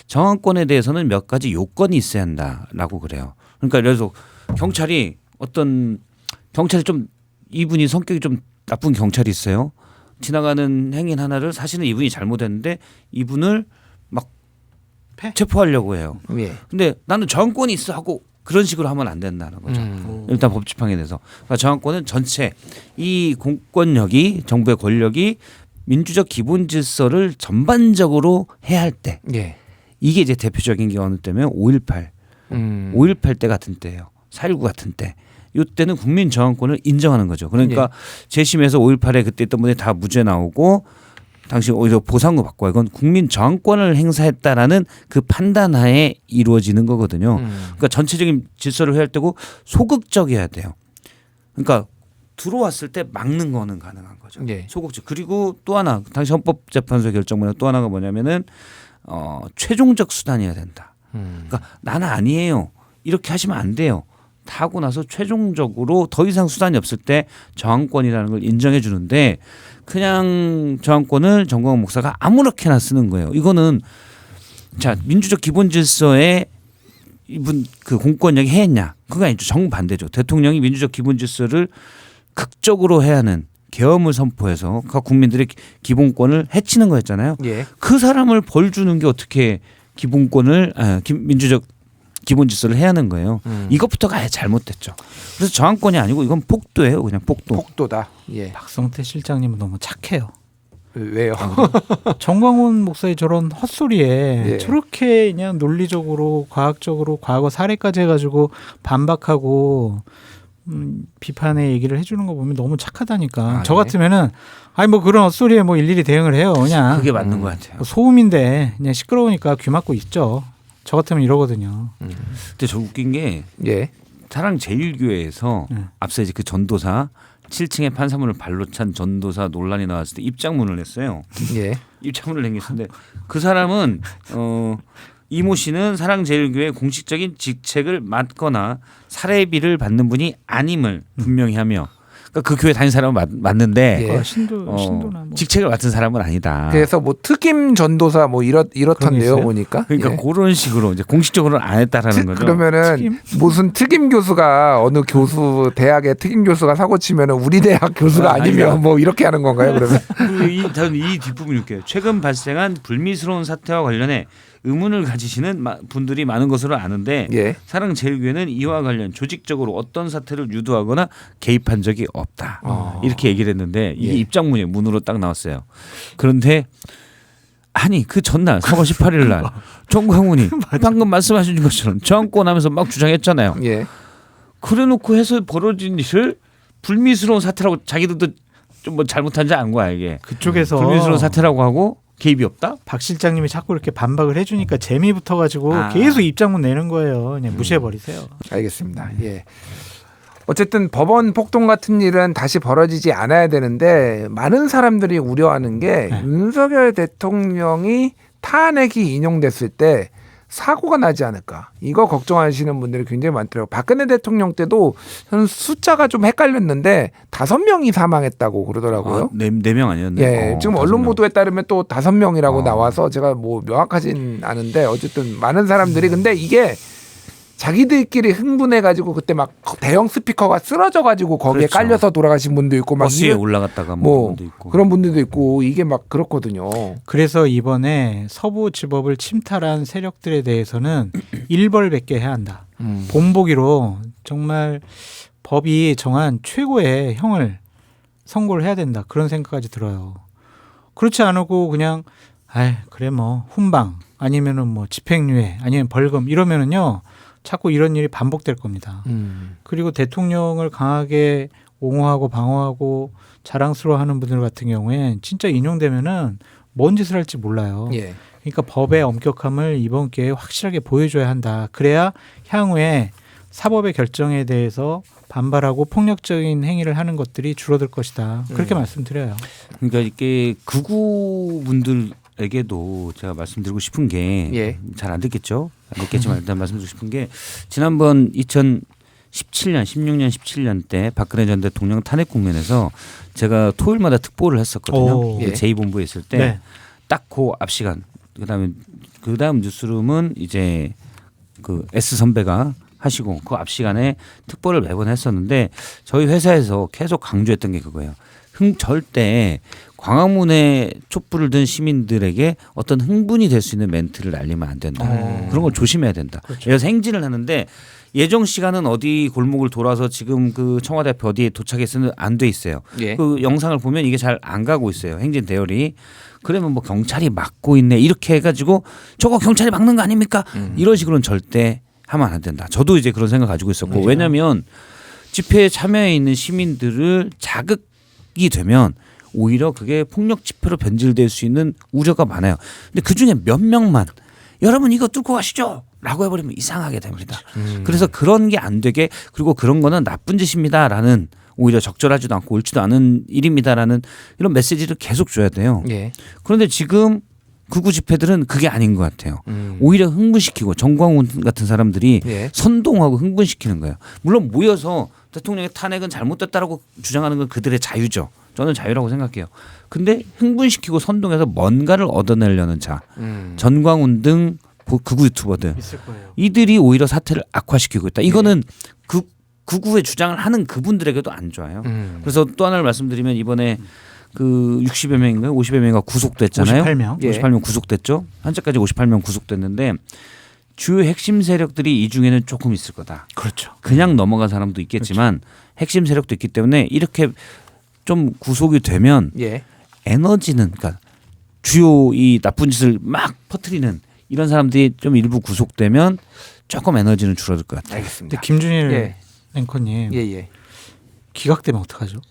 저항권에 대해서는 몇 가지 요건이 있어야 한다라고 그래요. 그러니까 그래서 경찰이 좀 이분이 성격이 좀 나쁜 경찰이 있어요. 지나가는 행인 하나를 사실은 이분이 잘못했는데 이분을 막 체포하려고 해요. 예. 근데 나는 저항권이 있어 하고 그런 식으로 하면 안 된다는 거죠. 일단 법집행에 대해서. 그러니까 저항권은 전체 이 공권력이 정부의 권력이 민주적 기본 질서를 전반적으로 해야 할 때 예. 이게 이제 대표적인 게 어느 때면 5.18 때 같은 때예요. 4.19 같은 때. 이때는 국민 저항권을 인정하는 거죠. 그러니까 재심에서 5.18에 그때 있던 분이 다 무죄 나오고 당시 오히려 보상도 받고 이건 국민 저항권을 행사했다라는 그 판단하에 이루어지는 거거든요. 그러니까 전체적인 질서를 해야 할 때고 소극적이어야 돼요. 그러니까 들어왔을 때 막는 거는 가능한 거죠. 예. 소극적. 그리고 또 하나 당시 헌법재판소 결정문에 또 하나가 뭐냐면은 최종적 수단이어야 된다. 그러니까 나는 아니에요. 이렇게 하시면 안 돼요. 다 하고 나서 최종적으로 더 이상 수단이 없을 때 저항권이라는 걸 인정해 주는데 그냥 저항권을 정광훈 목사가 아무렇게나 쓰는 거예요. 이거는 자 민주적 기본 질서에 이분 그 공권력이 해했냐? 그거 아니죠. 정반대죠. 대통령이 민주적 기본 질서를 극적으로 해야 하는 계엄을 선포해서 각 국민들의 기본권을 해치는 거였잖아요. 예. 그 사람을 벌 주는 게 어떻게 기본권을 민주적 기본 질서를 해야 하는 거예요. 이것부터가 아예 잘못됐죠. 그래서 저항권이 아니고 이건 폭도예요. 그냥 폭도. 폭도다. 예. 박성태 실장님은 너무 착해요. 왜요? 정광훈 목사의 저런 헛소리에 예. 저렇게 그냥 논리적으로 과학적으로 과거 사례까지 해가지고 반박하고 비판의 얘기를 해주는 거 보면 너무 착하다니까. 저 예. 같으면은 아니 뭐 그런 헛소리에 뭐 일일이 대응을 해요. 그냥 그게 맞는 것 같아요. 뭐 소음인데 그냥 시끄러우니까 귀 막고 있죠. 저 같으면 이러거든요. 근데 저 웃긴 게 예. 사랑제일교회에서 앞서 이제 그 전도사 7층에 판사문을 발로 찬 전도사 논란이 나왔을 때 입장문을 냈어요. 예. 입장문을 낸겠는데 그 사람은 이모 씨는 사랑제일교회 공식적인 직책을 맡거나 사례비를 받는 분이 아님을 분명히 하며 그러니까 그 교회 다닌 사람은 맞는데 예. 신도나 뭐. 직책을 맡은 사람은 아니다. 그래서 뭐 특임 전도사 뭐 이렇던데요 있어요? 보니까. 그러니까 예. 그런 식으로 이제 공식적으로는 안 했다라는 거죠. 그러면은 특임? 무슨 특임 교수가 어느 교수 대학의 특임 교수가 사고 치면은 우리 대학 교수가 아니면 아니다. 뭐 이렇게 하는 건가요? 그러면 저는 이 뒷부분 읽게요. 최근 발생한 불미스러운 사태와 관련해 의문을 가지시는 분들이 많은 것으로 아는데 예. 사랑제일교회는 이와 관련 조직적으로 어떤 사태를 유도하거나 개입한 적이 없다. 이렇게 얘기를 했는데 이게 예. 입장문이 문으로 딱 나왔어요. 그런데 아니 그 전날 4월 18일 날 정광훈이 방금 말씀하신 것처럼 정권하면서 막 주장했잖아요. 예. 그래놓고 해서 벌어진 일을 불미스러운 사태라고 자기들도 좀 뭐 잘못한지 안 거야 이게. 그쪽에서 불미스러운 사태라고 하고 개입이 없다? 박 실장님이 자꾸 이렇게 반박을 해주니까 재미 붙어가지고 계속 입장문 내는 거예요. 그냥 무시해버리세요. 알겠습니다. 예. 어쨌든 법원 폭동 같은 일은 다시 벌어지지 않아야 되는데 많은 사람들이 우려하는 게 윤석열 대통령이 탄핵이 인용됐을 때 사고가 나지 않을까 이거 걱정하시는 분들이 굉장히 많더라고요. 박근혜 대통령 때도 숫자가 좀 헷갈렸는데 5명이 사망했다고 그러더라고요. 네 명 아니었나요? 예, 지금 5명. 언론 보도에 따르면 또 5명이라고 나와서 제가 뭐 명확하진 않은데 어쨌든 많은 사람들이 근데 이게 자기들끼리 흥분해가지고 그때 막 대형 스피커가 쓰러져가지고 거기에 그렇죠. 깔려서 돌아가신 분도 있고 막 버스에 이런- 올라갔다가 뭐 분도 있고. 그런 분들도 있고 이게 막 그렇거든요. 그래서 이번에 서부지법을 침탈한 세력들에 대해서는 일벌백계 해야 한다. 본보기로 정말 법이 정한 최고의 형을 선고를 해야 된다. 그런 생각까지 들어요. 그렇지 않고 그냥 그래 뭐 훈방 아니면은 뭐 집행유예 아니면 벌금 이러면은요 자꾸 이런 일이 반복될 겁니다. 그리고 대통령을 강하게 옹호하고 방어하고 자랑스러워하는 분들 같은 경우에 진짜 인용되면은 뭔 짓을 할지 몰라요. 예. 그러니까 법의 엄격함을 이번 기회에 확실하게 보여줘야 한다. 그래야 향후에 사법의 결정에 대해서 반발하고 폭력적인 행위를 하는 것들이 줄어들 것이다. 그렇게 말씀드려요. 그러니까 이게 극우 분들에게도 제가 말씀드리고 싶은 게 잘 안 듣겠죠. 안 듣겠지만 일단 말씀드리고 싶은 게 지난번 2017년, 16년, 17년 때 박근혜 전 대통령 탄핵 국면에서 제가 토요일마다 특보를 했었거든요. 오. 그 제2본부에 있을 때 네. 딱 그 앞 시간 그다음 뉴스룸은 이제 그 S 선배가 하시고 그 앞 시간에 특보를 매번 했었는데 저희 회사에서 계속 강조했던 게 그거예요. 절대 광화문에 촛불을 든 시민들에게 어떤 흥분이 될 수 있는 멘트를 날리면 안 된다. 그런 걸 조심해야 된다. 그래서 행진을 하는데 예정 시간은 어디 골목을 돌아서 지금 그 청와대 앞에 어디에 도착했으면 안 돼 있어요. 예. 그 영상을 보면 이게 잘 안 가고 있어요. 행진 대열이. 그러면 뭐 경찰이 막고 있네 이렇게 해가지고 저거 경찰이 막는 거 아닙니까? 이런 식으로는 절대 하면 안 된다. 저도 이제 그런 생각 가지고 있었고 왜냐하면 집회에 참여해 있는 시민들을 자극이 되면 오히려 그게 폭력 집회로 변질될 수 있는 우려가 많아요. 근데 그중에 몇 명만 여러분 이거 뚫고 가시죠 라고 해버리면 이상하게 됩니다. 그래서 그런 게 안 되게 그리고 그런 거는 나쁜 짓입니다라는 오히려 적절하지도 않고 옳지도 않은 일입니다라는 이런 메시지를 계속 줘야 돼요. 예. 그런데 지금 극우 집회들은 그게 아닌 것 같아요. 오히려 흥분시키고 정광훈 같은 사람들이 예. 선동하고 흥분시키는 거예요. 물론 모여서 대통령의 탄핵은 잘못됐다라고 주장하는 건 그들의 자유죠. 저는 자유라고 생각해요. 근데 흥분시키고 선동해서 뭔가를 얻어내려는 자, 전광훈 등 극우 유튜버들 있을 거예요. 이들이 오히려 사태를 악화시키고 있다. 이거는 극우의 주장을 하는 그분들에게도 안 좋아요. 그래서 또 하나를 말씀드리면 이번에 그 60여 명인가요? 50여 명이 구속됐잖아요. 58명. 예. 58명 구속됐죠. 현재까지 58명 구속됐는데 주요 핵심 세력들이 이 중에는 조금 있을 거다. 그렇죠. 그냥 넘어간 사람도 있겠지만 핵심 세력도 있기 때문에 이렇게 좀 구속이 되면 예. 에너지는 그러니까 주요 이 나쁜 짓을 막 퍼뜨리는 이런 사람들이 좀 일부 구속되면 조금 에너지는 줄어들 것 같아요. 알겠습니다. 근데 김준일 예. 앵커님 예. 기각되면 어떡하죠?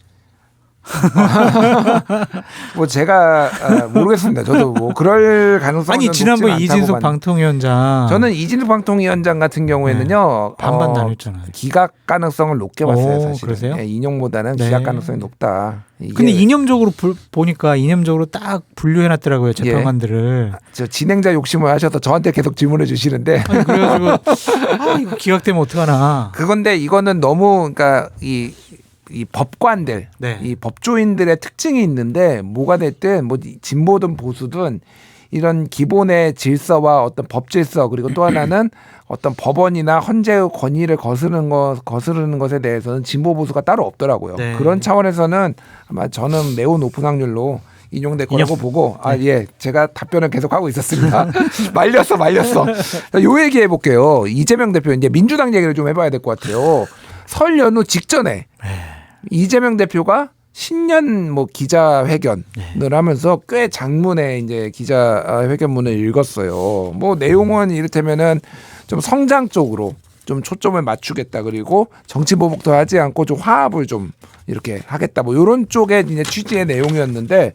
뭐 제가 모르겠습니다. 저도 뭐 그럴 가능성은 아니 지난번 이진석 방통위원장 저는 이진석 방통위원장 같은 경우에는요 반반 나뉘었잖아요. 기각 가능성을 높게 봤어요. 오, 사실은. 그러세요? 예, 인용보다는 네. 기각 가능성이 높다. 이게 근데 이념적으로 보니까 이념적으로 딱 분류해놨더라고요 재판관들을. 저 진행자 욕심을 하셔서 저한테 계속 질문해 주시는데 아니, 그래가지고 이거 기각되면 어떡하나. 그건데 이거는 너무 그러니까 이 법관들, 네. 이 법조인들의 특징이 있는데 뭐가 됐든 뭐 진보든 보수든 이런 기본의 질서와 어떤 법 질서 그리고 또 하나는 어떤 법원이나 헌재의 권위를 거스르는 것에 대해서는 진보 보수가 따로 없더라고요. 네. 그런 차원에서는 아마 저는 매우 높은 확률로 인용될 거라고 보고 제가 답변을 계속 하고 있었습니다. 말렸어. 자, 요 얘기 해볼게요. 이재명 대표 이제 민주당 얘기를 좀 해봐야 될 것 같아요. 설 연휴 직전에 이재명 대표가 신년 뭐 기자회견을 하면서 꽤 장문의 이제 기자회견문을 읽었어요. 뭐 내용은 이를테면은 좀 성장 쪽으로 좀 초점을 맞추겠다. 그리고 정치 보복도 하지 않고 좀 화합을 좀 이렇게 하겠다. 뭐 이런 쪽의 이제 취지의 내용이었는데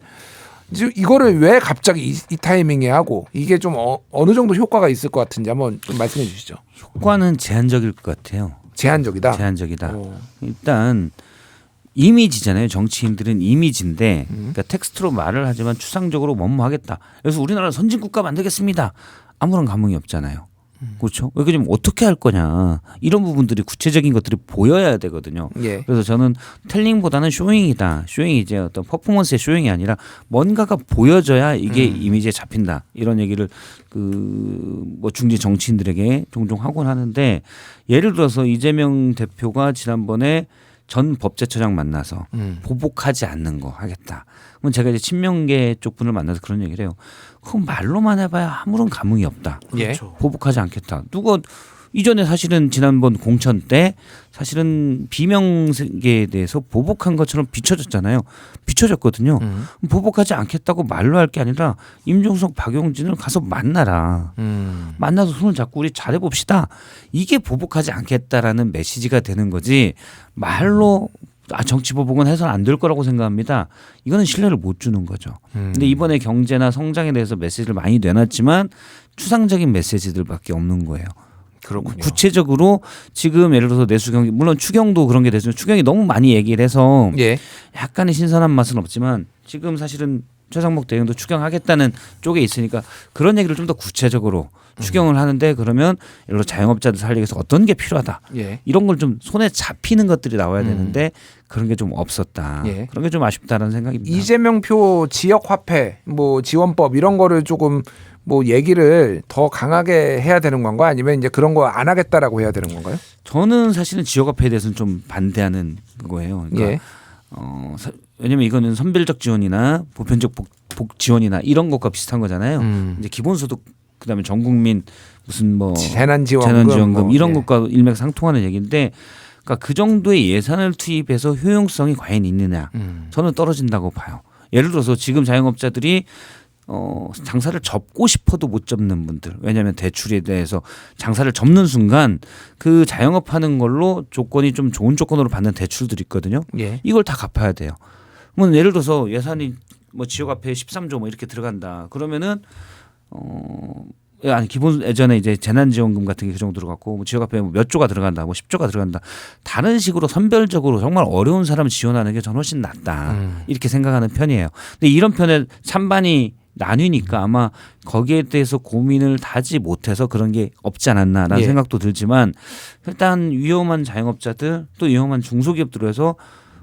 지금 이거를 왜 갑자기 이 타이밍에 하고 이게 좀 어느 정도 효과가 있을 것 같은지 한번 좀 말씀해 주시죠. 효과는 제한적일 것 같아요. 제한적이다. 제한적이다. 일단 이미지잖아요. 정치인들은 이미지인데 그러니까 텍스트로 말을 하지만 추상적으로 뭐뭐하겠다. 그래서 우리나라 선진국가 만들겠습니다. 아무런 감흥이 없잖아요. 그렇죠? 왜 그러면 어떻게 할 거냐 이런 부분들이 구체적인 것들이 보여야 되거든요. 예. 그래서 저는 텔링보다는 쇼잉이다. 쇼잉이 이제 어떤 퍼포먼스의 쇼잉이 아니라 뭔가가 보여져야 이게 이미지에 잡힌다. 이런 얘기를 그 뭐 중지 정치인들에게 종종 하곤 하는데 예를 들어서 이재명 대표가 지난번에 전 법제처장 만나서 보복하지 않는 거 하겠다. 그럼 제가 이제 친명계 쪽 분을 만나서 그런 얘기를 해요. 그건 말로만 해봐야 아무런 감흥이 없다. 예. 그렇죠. 보복하지 않겠다. 누가 이전에 사실은 지난번 공천 때 사실은 비명계에 대해서 보복한 것처럼 비춰졌잖아요. 비춰졌거든요. 보복하지 않겠다고 말로 할 게 아니라 임종석, 박용진을 가서 만나라. 만나서 손을 잡고 우리 잘해봅시다. 이게 보복하지 않겠다라는 메시지가 되는 거지 말로 정치 보복은 해서는 안 될 거라고 생각합니다. 이거는 신뢰를 못 주는 거죠. 근데 이번에 경제나 성장에 대해서 메시지를 많이 내놨지만 추상적인 메시지들밖에 없는 거예요. 그렇군요. 구체적으로 지금 예를 들어서 내수경 물론 추경도 그런 게 됐지만 추경이 너무 많이 얘기를 해서 예. 약간의 신선한 맛은 없지만 지금 사실은 최상목 대행도 추경하겠다는 쪽에 있으니까 그런 얘기를 좀 더 구체적으로 추경을 하는데 그러면 예를 들어 자영업자들 살리기 위해서 어떤 게 필요하다. 예. 이런 걸 좀 손에 잡히는 것들이 나와야 되는데 그런 게 좀 없었다. 예. 그런 게 좀 아쉽다라는 생각입니다. 이재명표 지역 화폐 뭐 지원법 이런 거를 조금 뭐 얘기를 더 강하게 해야 되는 건가 아니면 이제 그런 거 안 하겠다라고 해야 되는 건가요? 저는 사실은 지역화폐에 대해서는 좀 반대하는 거예요. 그러니까 예. 왜냐면 이거는 선별적 지원이나 보편적 복 지원이나 이런 것과 비슷한 거잖아요. 이제 기본소득 그다음에 전국민 무슨 뭐 재난지원금 뭐, 이런 예. 것과 일맥상통하는 얘기인데, 그러니까 그 정도의 예산을 투입해서 효용성이 과연 있느냐? 저는 떨어진다고 봐요. 예를 들어서 지금 자영업자들이 장사를 접고 싶어도 못 접는 분들, 왜냐하면 대출에 대해서 장사를 접는 순간 그 자영업하는 걸로 조건이 좀 좋은 조건으로 받는 대출들이 있거든요. 예. 이걸 다 갚아야 돼요. 뭐 예를 들어서 예산이 뭐 지역화폐 13조 뭐 이렇게 들어간다. 그러면은 아니 기본 예전에 이제 재난지원금 같은 게 그 정도 들어갔고 뭐 지역화폐 몇 조가 들어간다, 뭐 10조가 들어간다. 다른 식으로 선별적으로 정말 어려운 사람 지원하는 게 저는 훨씬 낫다. 이렇게 생각하는 편이에요. 근데 이런 편에 찬반이 나뉘니까 아마 거기에 대해서 고민을 하지 못해서 그런 게 없지 않았나라는 예. 생각도 들지만 일단 위험한 자영업자들 또 위험한 중소기업들로 해서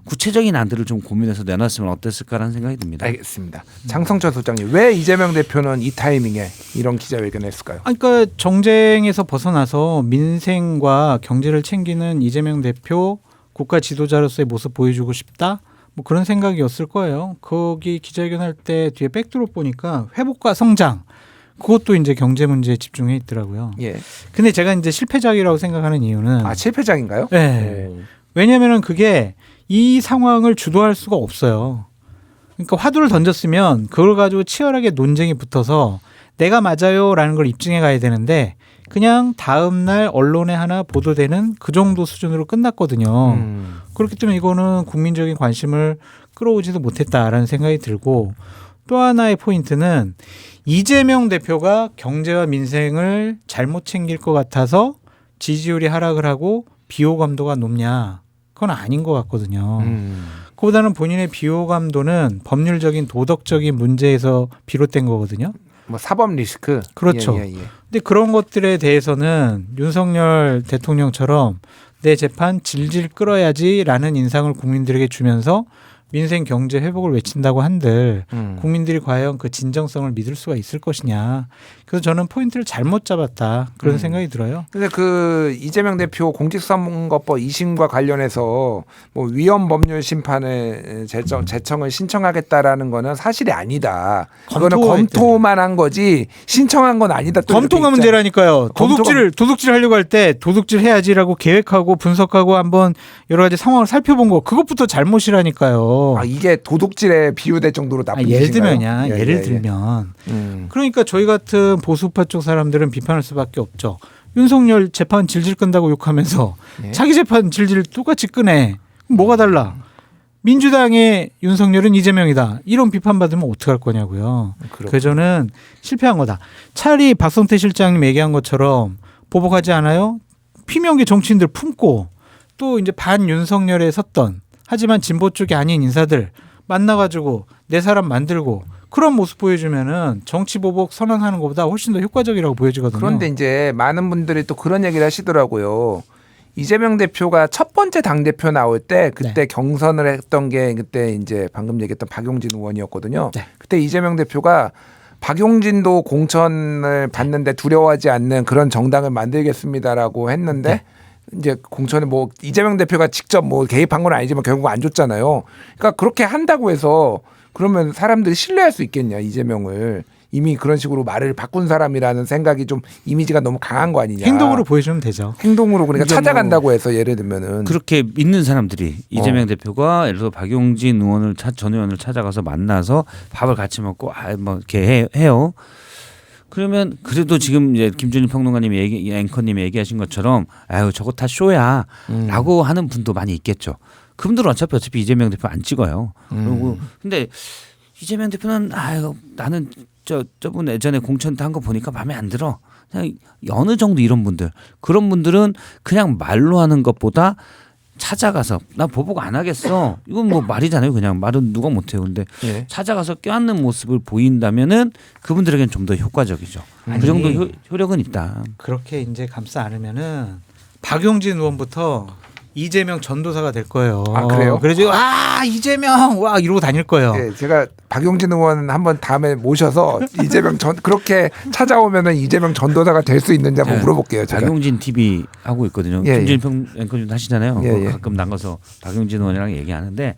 구체적인 안들을 좀 고민해서 내놨으면 어땠을까라는 생각이 듭니다. 알겠습니다. 장성철 소장님, 왜 이재명 대표는 이 타이밍에 이런 기자회견을 했을까요? 그러니까 정쟁에서 벗어나서 민생과 경제를 챙기는 이재명 대표 국가 지도자로서의 모습 보여주고 싶다. 뭐 그런 생각이었을 거예요. 거기 기자회견 할 때 뒤에 백드롭 보니까 회복과 성장, 그것도 이제 경제 문제에 집중해 있더라고요. 예. 근데 제가 이제 실패작이라고 생각하는 이유는 실패작인가요? 네. 오. 왜냐하면은 그게 이 상황을 주도할 수가 없어요. 그러니까 화두를 던졌으면 그걸 가지고 치열하게 논쟁이 붙어서 내가 맞아요라는 걸 입증해 가야 되는데 그냥 다음 날 언론에 하나 보도되는 그 정도 수준으로 끝났거든요. 그렇기 때문에 이거는 국민적인 관심을 끌어오지도 못했다라는 생각이 들고, 또 하나의 포인트는 이재명 대표가 경제와 민생을 잘못 챙길 것 같아서 지지율이 하락을 하고 비호감도가 높냐? 그건 아닌 것 같거든요. 그보다는 본인의 비호감도는 법률적인 도덕적인 문제에서 비롯된 거거든요. 뭐 사법 리스크. 그렇죠. 예. 근데 그런 것들에 대해서는 윤석열 대통령처럼 내 재판 질질 끌어야지라는 인상을 국민들에게 주면서 민생 경제 회복을 외친다고 한들 국민들이 과연 그 진정성을 믿을 수가 있을 것이냐. 그래서 저는 포인트를 잘못 잡았다, 그런 생각이 들어요. 근데 그 이재명 대표 공직선거법 2심과 관련해서 뭐 위헌 법률 심판의 제청을 신청하겠다라는 거는 사실이 아니다. 그거는 검토만 한 거지 신청한 건 아니다. 또 검토가 문제라니까요. 도둑질 하려고 할 때 도둑질 해야지라고 계획하고 분석하고 한번 여러 가지 상황을 살펴본 거, 그것부터 잘못이라니까요. 거죠. 아, 이게 도둑질에 비유될 정도로 나쁜 예를 짓인가요? 들면야, 예, 예를 예, 예. 들면 음. 그러니까 저희 같은 보수파 쪽 사람들은 비판할 수밖에 없죠. 윤석열 재판 질질 끈다고 욕하면서 예. 자기 재판 질질 똑같이 끄네. 그럼 뭐가 달라? 민주당의 윤석열은 이재명이다. 이런 비판받으면 어떡할 거냐고요. 그래서 저는 실패한 거다. 차라리 박성태 실장님 얘기한 것처럼 보복하지 않아요? 피명계 정치인들 품고 또 이제 반윤석열에 섰던 하지만 진보 쪽이 아닌 인사들 만나가지고 내 사람 만들고 그런 모습 보여주면은 정치 보복 선언하는 것보다 훨씬 더 효과적이라고 보여지거든요. 그런데 이제 많은 분들이 또 그런 얘기를 하시더라고요. 이재명 대표가 첫 번째 당 대표 나올 때 그때 네. 경선을 했던 게 그때 이제 방금 얘기했던 박용진 의원이었거든요. 네. 그때 이재명 대표가 박용진도 공천을 받는데 두려워하지 않는 그런 정당을 만들겠습니다라고 했는데 네. 이제 공천에 뭐 이재명 대표가 직접 뭐 개입한 건 아니지만 결국 안 줬잖아요. 그러니까 그렇게 한다고 해서 그러면 사람들이 신뢰할 수 있겠냐 이재명을. 이미 그런 식으로 말을 바꾼 사람이라는 생각이 좀 이미지가 너무 강한 거 아니냐. 행동으로 보여주면 되죠. 행동으로 그러니까 그러니까 찾아간다고 해서 예를 들면은 그렇게 믿는 사람들이 이재명 대표가 예를 들어 박용진 의원을 전 의원을 찾아가서 만나서 밥을 같이 먹고 뭐 이렇게 해요. 그러면 그래도 지금 이제 김준일 평론가님이 앵커님이 얘기하신 것처럼 아유 저거 다 쇼야라고 하는 분도 많이 있겠죠. 그분들은 어차피 이재명 대표 안 찍어요. 그리고 근데 이재명 대표는 아유 나는 저분 예전에 공천 때 한 거 보니까 마음에 안 들어. 그냥 어느 정도 이런 분들 그런 분들은 그냥 말로 하는 것보다 찾아가서 나 보복 안 하겠어. 이건 뭐 말이잖아요. 그냥 말은 누가 못해요. 근데 예. 찾아가서 껴안는 모습을 보인다면은 그분들에겐 좀 더 효과적이죠. 아니, 그 정도 효력은 있다. 그렇게 이제 감싸 안으면은 박용진 의원부터 이재명 전도사가 될 거예요. 아, 그래요? 그래서 이재명 와 이러고 다닐 거예요. 예, 제가 박용진 의원 한번 다음에 모셔서 이재명 전 그렇게 찾아오면은 이재명 전도사가 될 수 있는지 한번 물어볼게요. 제가. 박용진 TV 하고 있거든요. 예, 김준일 앵커님 하시잖아요. 예, 그거 예. 가끔 나가서 박용진 의원이랑 얘기하는데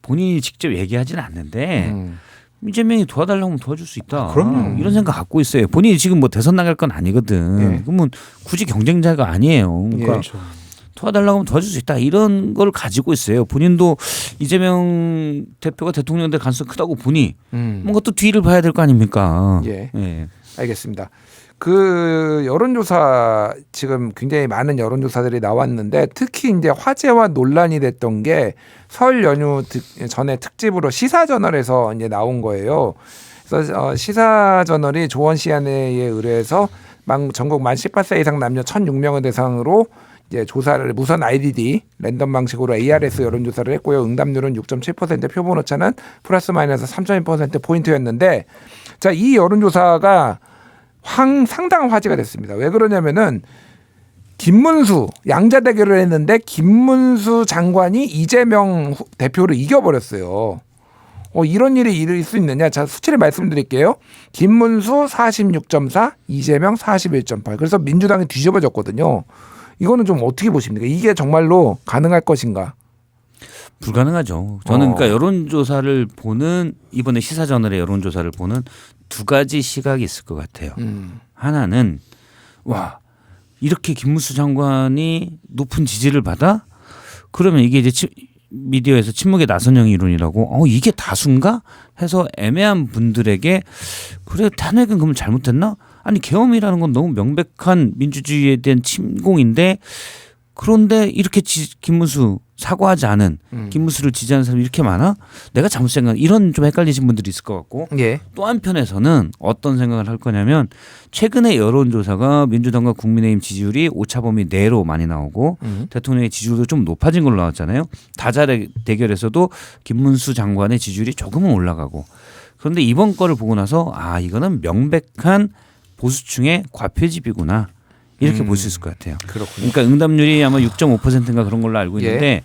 본인이 직접 얘기하지는 않는데 이재명이 도와달라고 하면 도와줄 수 있다. 그럼요. 이런 생각 갖고 있어요. 본인이 지금 뭐 대선 나갈 건 아니거든. 예. 그러면 굳이 경쟁자가 아니에요. 그러니까 그렇죠. 도와달라고 하면 도와줄 수 있다. 이런 걸 가지고 있어요. 본인도 이재명 대표가 대통령 될 가능성이 크다고 보니 뭔가 또 뒤를 봐야 될 거 아닙니까? 예. 예. 알겠습니다. 그 여론조사 지금 굉장히 많은 여론조사들이 나왔는데 특히 이제 화제와 논란이 됐던 게 설 연휴 전에 특집으로 시사저널에서 이제 나온 거예요. 그래서 시사저널이 조원 시안에 의뢰해서 전국 만 18세 이상 남녀 1,006명을 대상으로 이제 조사를 무선 IDD 랜덤 방식으로 ARS 여론조사를 했고요. 응답률은 6.7%, 표본 오차는 플러스 마이너스 3.1% 포인트였는데 자, 이 여론조사가 상당한 화제가 됐습니다. 왜 그러냐면은 김문수 양자 대결을 했는데 김문수 장관이 이재명 대표를 이겨버렸어요. 이런 일이 있을 수 있느냐? 자, 수치를 말씀드릴게요. 김문수 46.4, 이재명 41.8. 그래서 민주당이 뒤집어졌거든요. 이거는 좀 어떻게 보십니까? 이게 정말로 가능할 것인가? 불가능하죠. 저는 그러니까 여론조사를 보는 이번에 시사저널의 여론조사를 보는 두 가지 시각이 있을 것 같아요. 하나는 와 이렇게 김문수 장관이 높은 지지를 받아? 그러면 이게 이제 미디어에서 침묵의 나선형 이론이라고 이게 다수인가? 해서 애매한 분들에게 그래 탄핵은 그러면 잘못했나? 아니 계엄이라는 건 너무 명백한 민주주의에 대한 침공인데 그런데 이렇게 김문수 사과하지 않은 김문수를 지지하는 사람이 이렇게 많아? 내가 잘못 생각 이런 좀 헷갈리신 분들이 있을 것 같고 예. 또 한편에서는 어떤 생각을 할 거냐면 최근에 여론조사가 민주당과 국민의힘 지지율이 오차범위 내로 많이 나오고 대통령의 지지율도 좀 높아진 걸로 나왔잖아요. 다자 대결에서도 김문수 장관의 지지율이 조금은 올라가고 그런데 이번 거를 보고 나서 이거는 명백한 보수층의 과표집이구나. 이렇게 볼 수 있을 것 같아요. 그렇군요. 그러니까 응답률이 아마 6.5%인가 그런 걸로 알고 있는데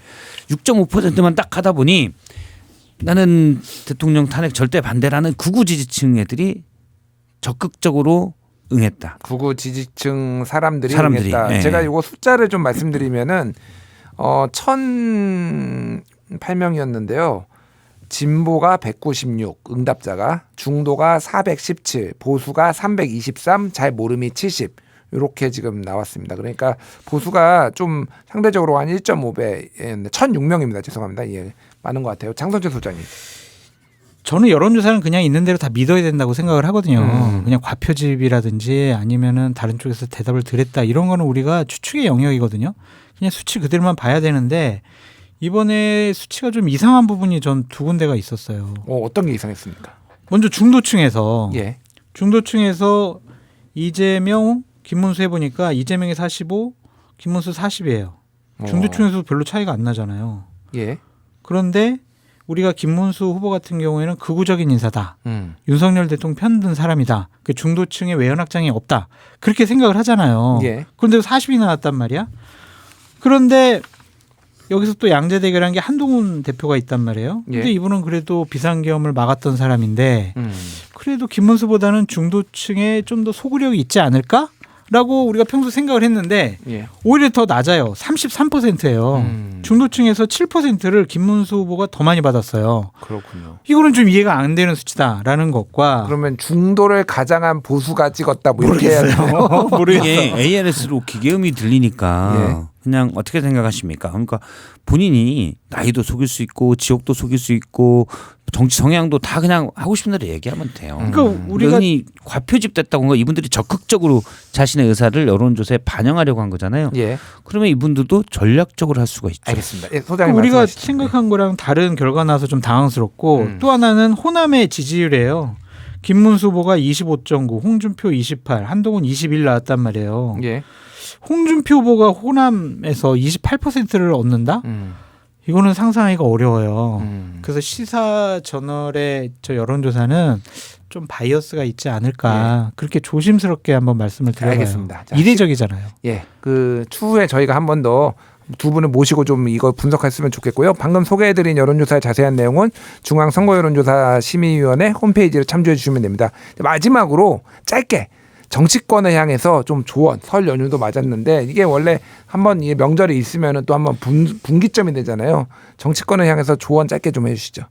6.5%만 딱 하다 보니 나는 대통령 탄핵 절대 반대라는 극우 지지층 애들이 적극적으로 응했다. 극우 지지층 사람들이 응했다. 네. 제가 이거 숫자를 좀 말씀드리면은 1,008명이었는데요. 진보가 196, 응답자가 중도가 417, 보수가 323, 잘 모름이 70. 이렇게 지금 나왔습니다. 그러니까 보수가 좀 상대적으로 한 1.5배, 1,006명입니다. 죄송합니다. 예, 많은 것 같아요. 장성철 소장님. 저는 여론조사는 그냥 있는 대로 다 믿어야 된다고 생각을 하거든요. 그냥 과표집이라든지 아니면은 다른 쪽에서 대답을 드렸다 이런 거는 우리가 추측의 영역이거든요. 그냥 수치 그대로만 봐야 되는데 이번에 수치가 좀 이상한 부분이 전 두 군데가 있었어요. 어떤 게 이상했습니까? 먼저 중도층에서 예. 중도층에서 이재명, 김문수 해보니까 이재명이 45, 김문수 40이에요. 중도층에서 별로 차이가 안 나잖아요. 예. 그런데 우리가 김문수 후보 같은 경우에는 극우적인 인사다. 윤석열 대통령 편든 사람이다. 그 중도층에 외연확장이 없다. 그렇게 생각을 하잖아요. 예. 그런데 40이 나왔단 말이야. 그런데 여기서 또 양자 대결한 게 한동훈 대표가 있단 말이에요. 근데 예. 이분은 그래도 비상계엄을 막았던 사람인데 그래도 김문수보다는 중도층에 좀 더 소구력이 있지 않을까? 라고 우리가 평소 생각을 했는데 예. 오히려 더 낮아요. 33%예요. 중도층에서 7%를 김문수 후보가 더 많이 받았어요. 그렇군요. 이거는 좀 이해가 안 되는 수치다라는 것과 그러면 중도를 가장한 보수가 찍었다 뭐 이렇게 해야 돼요. 이게 ARS로 기계음이 들리니까 그냥 어떻게 생각하십니까? 그러니까 본인이 나이도 속일 수 있고 지역도 속일 수 있고 정치 성향도 다 그냥 하고 싶은 대로 얘기하면 돼요. 그러니까 우리가 흔히 과표집 됐다고 한 이분들이 적극적으로 자신의 의사를 여론조사에 반영하려고 한 거잖아요. 예. 그러면 이분들도 전략적으로 할 수가 있죠. 알겠습니다. 예, 소장님 우리가 말씀하시죠. 생각한 거랑 다른 결과 나서 좀 당황스럽고 음. 또 하나는 호남의 지지율이에요. 김문수 후보가 25.9, 홍준표 28, 한동훈 21 나왔단 말이에요. 예. 홍준표 후보가 호남에서 28%를 얻는다? 이거는 상상하기가 어려워요. 그래서 시사 저널의 저 여론조사는 좀 바이어스가 있지 않을까 그렇게 조심스럽게 한번 말씀을 드려봐요. 알겠습니다. 자, 이례적이잖아요. 예. 그 추후에 저희가 한 번 더 두 분을 모시고 좀 이거 분석했으면 좋겠고요. 방금 소개해드린 여론조사의 자세한 내용은 중앙선거여론조사 심의위원회 홈페이지를 참조해 주시면 됩니다. 마지막으로 짧게 정치권을 향해서 좀 조언, 설 연휴도 맞았는데 이게 원래 한번 이 명절이 있으면 또 한번 분기점이 되잖아요. 정치권을 향해서 조언 짧게 좀 해주시죠.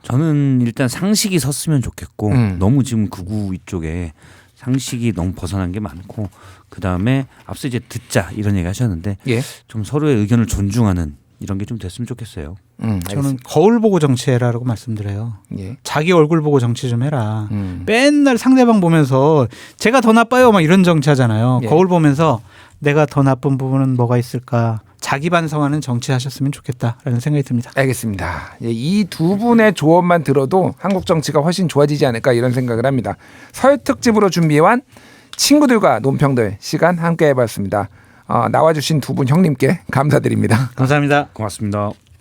저는 일단 상식이 섰으면 좋겠고 너무 지금 극우 이쪽에 상식이 너무 벗어난 게 많고 그다음에 앞서 이제 듣자 이런 얘기 하셨는데 예. 좀 서로의 의견을 존중하는 이런 게 좀 됐으면 좋겠어요. 저는 거울 보고 정치해라라고 말씀드려요. 예. 자기 얼굴 보고 정치 좀 해라. 맨날 상대방 보면서 제가 더 나빠요 막 이런 정치하잖아요. 예. 거울 보면서 내가 더 나쁜 부분은 뭐가 있을까. 자기 반성하는 정치하셨으면 좋겠다라는 생각이 듭니다. 알겠습니다. 이 두 분의 조언만 들어도 한국 정치가 훨씬 좋아지지 않을까 이런 생각을 합니다. 설 특집으로 준비해온 친구들과 논평들 시간 함께 해봤습니다. 나와주신 두 분 형님께 감사드립니다. 감사합니다. 고맙습니다.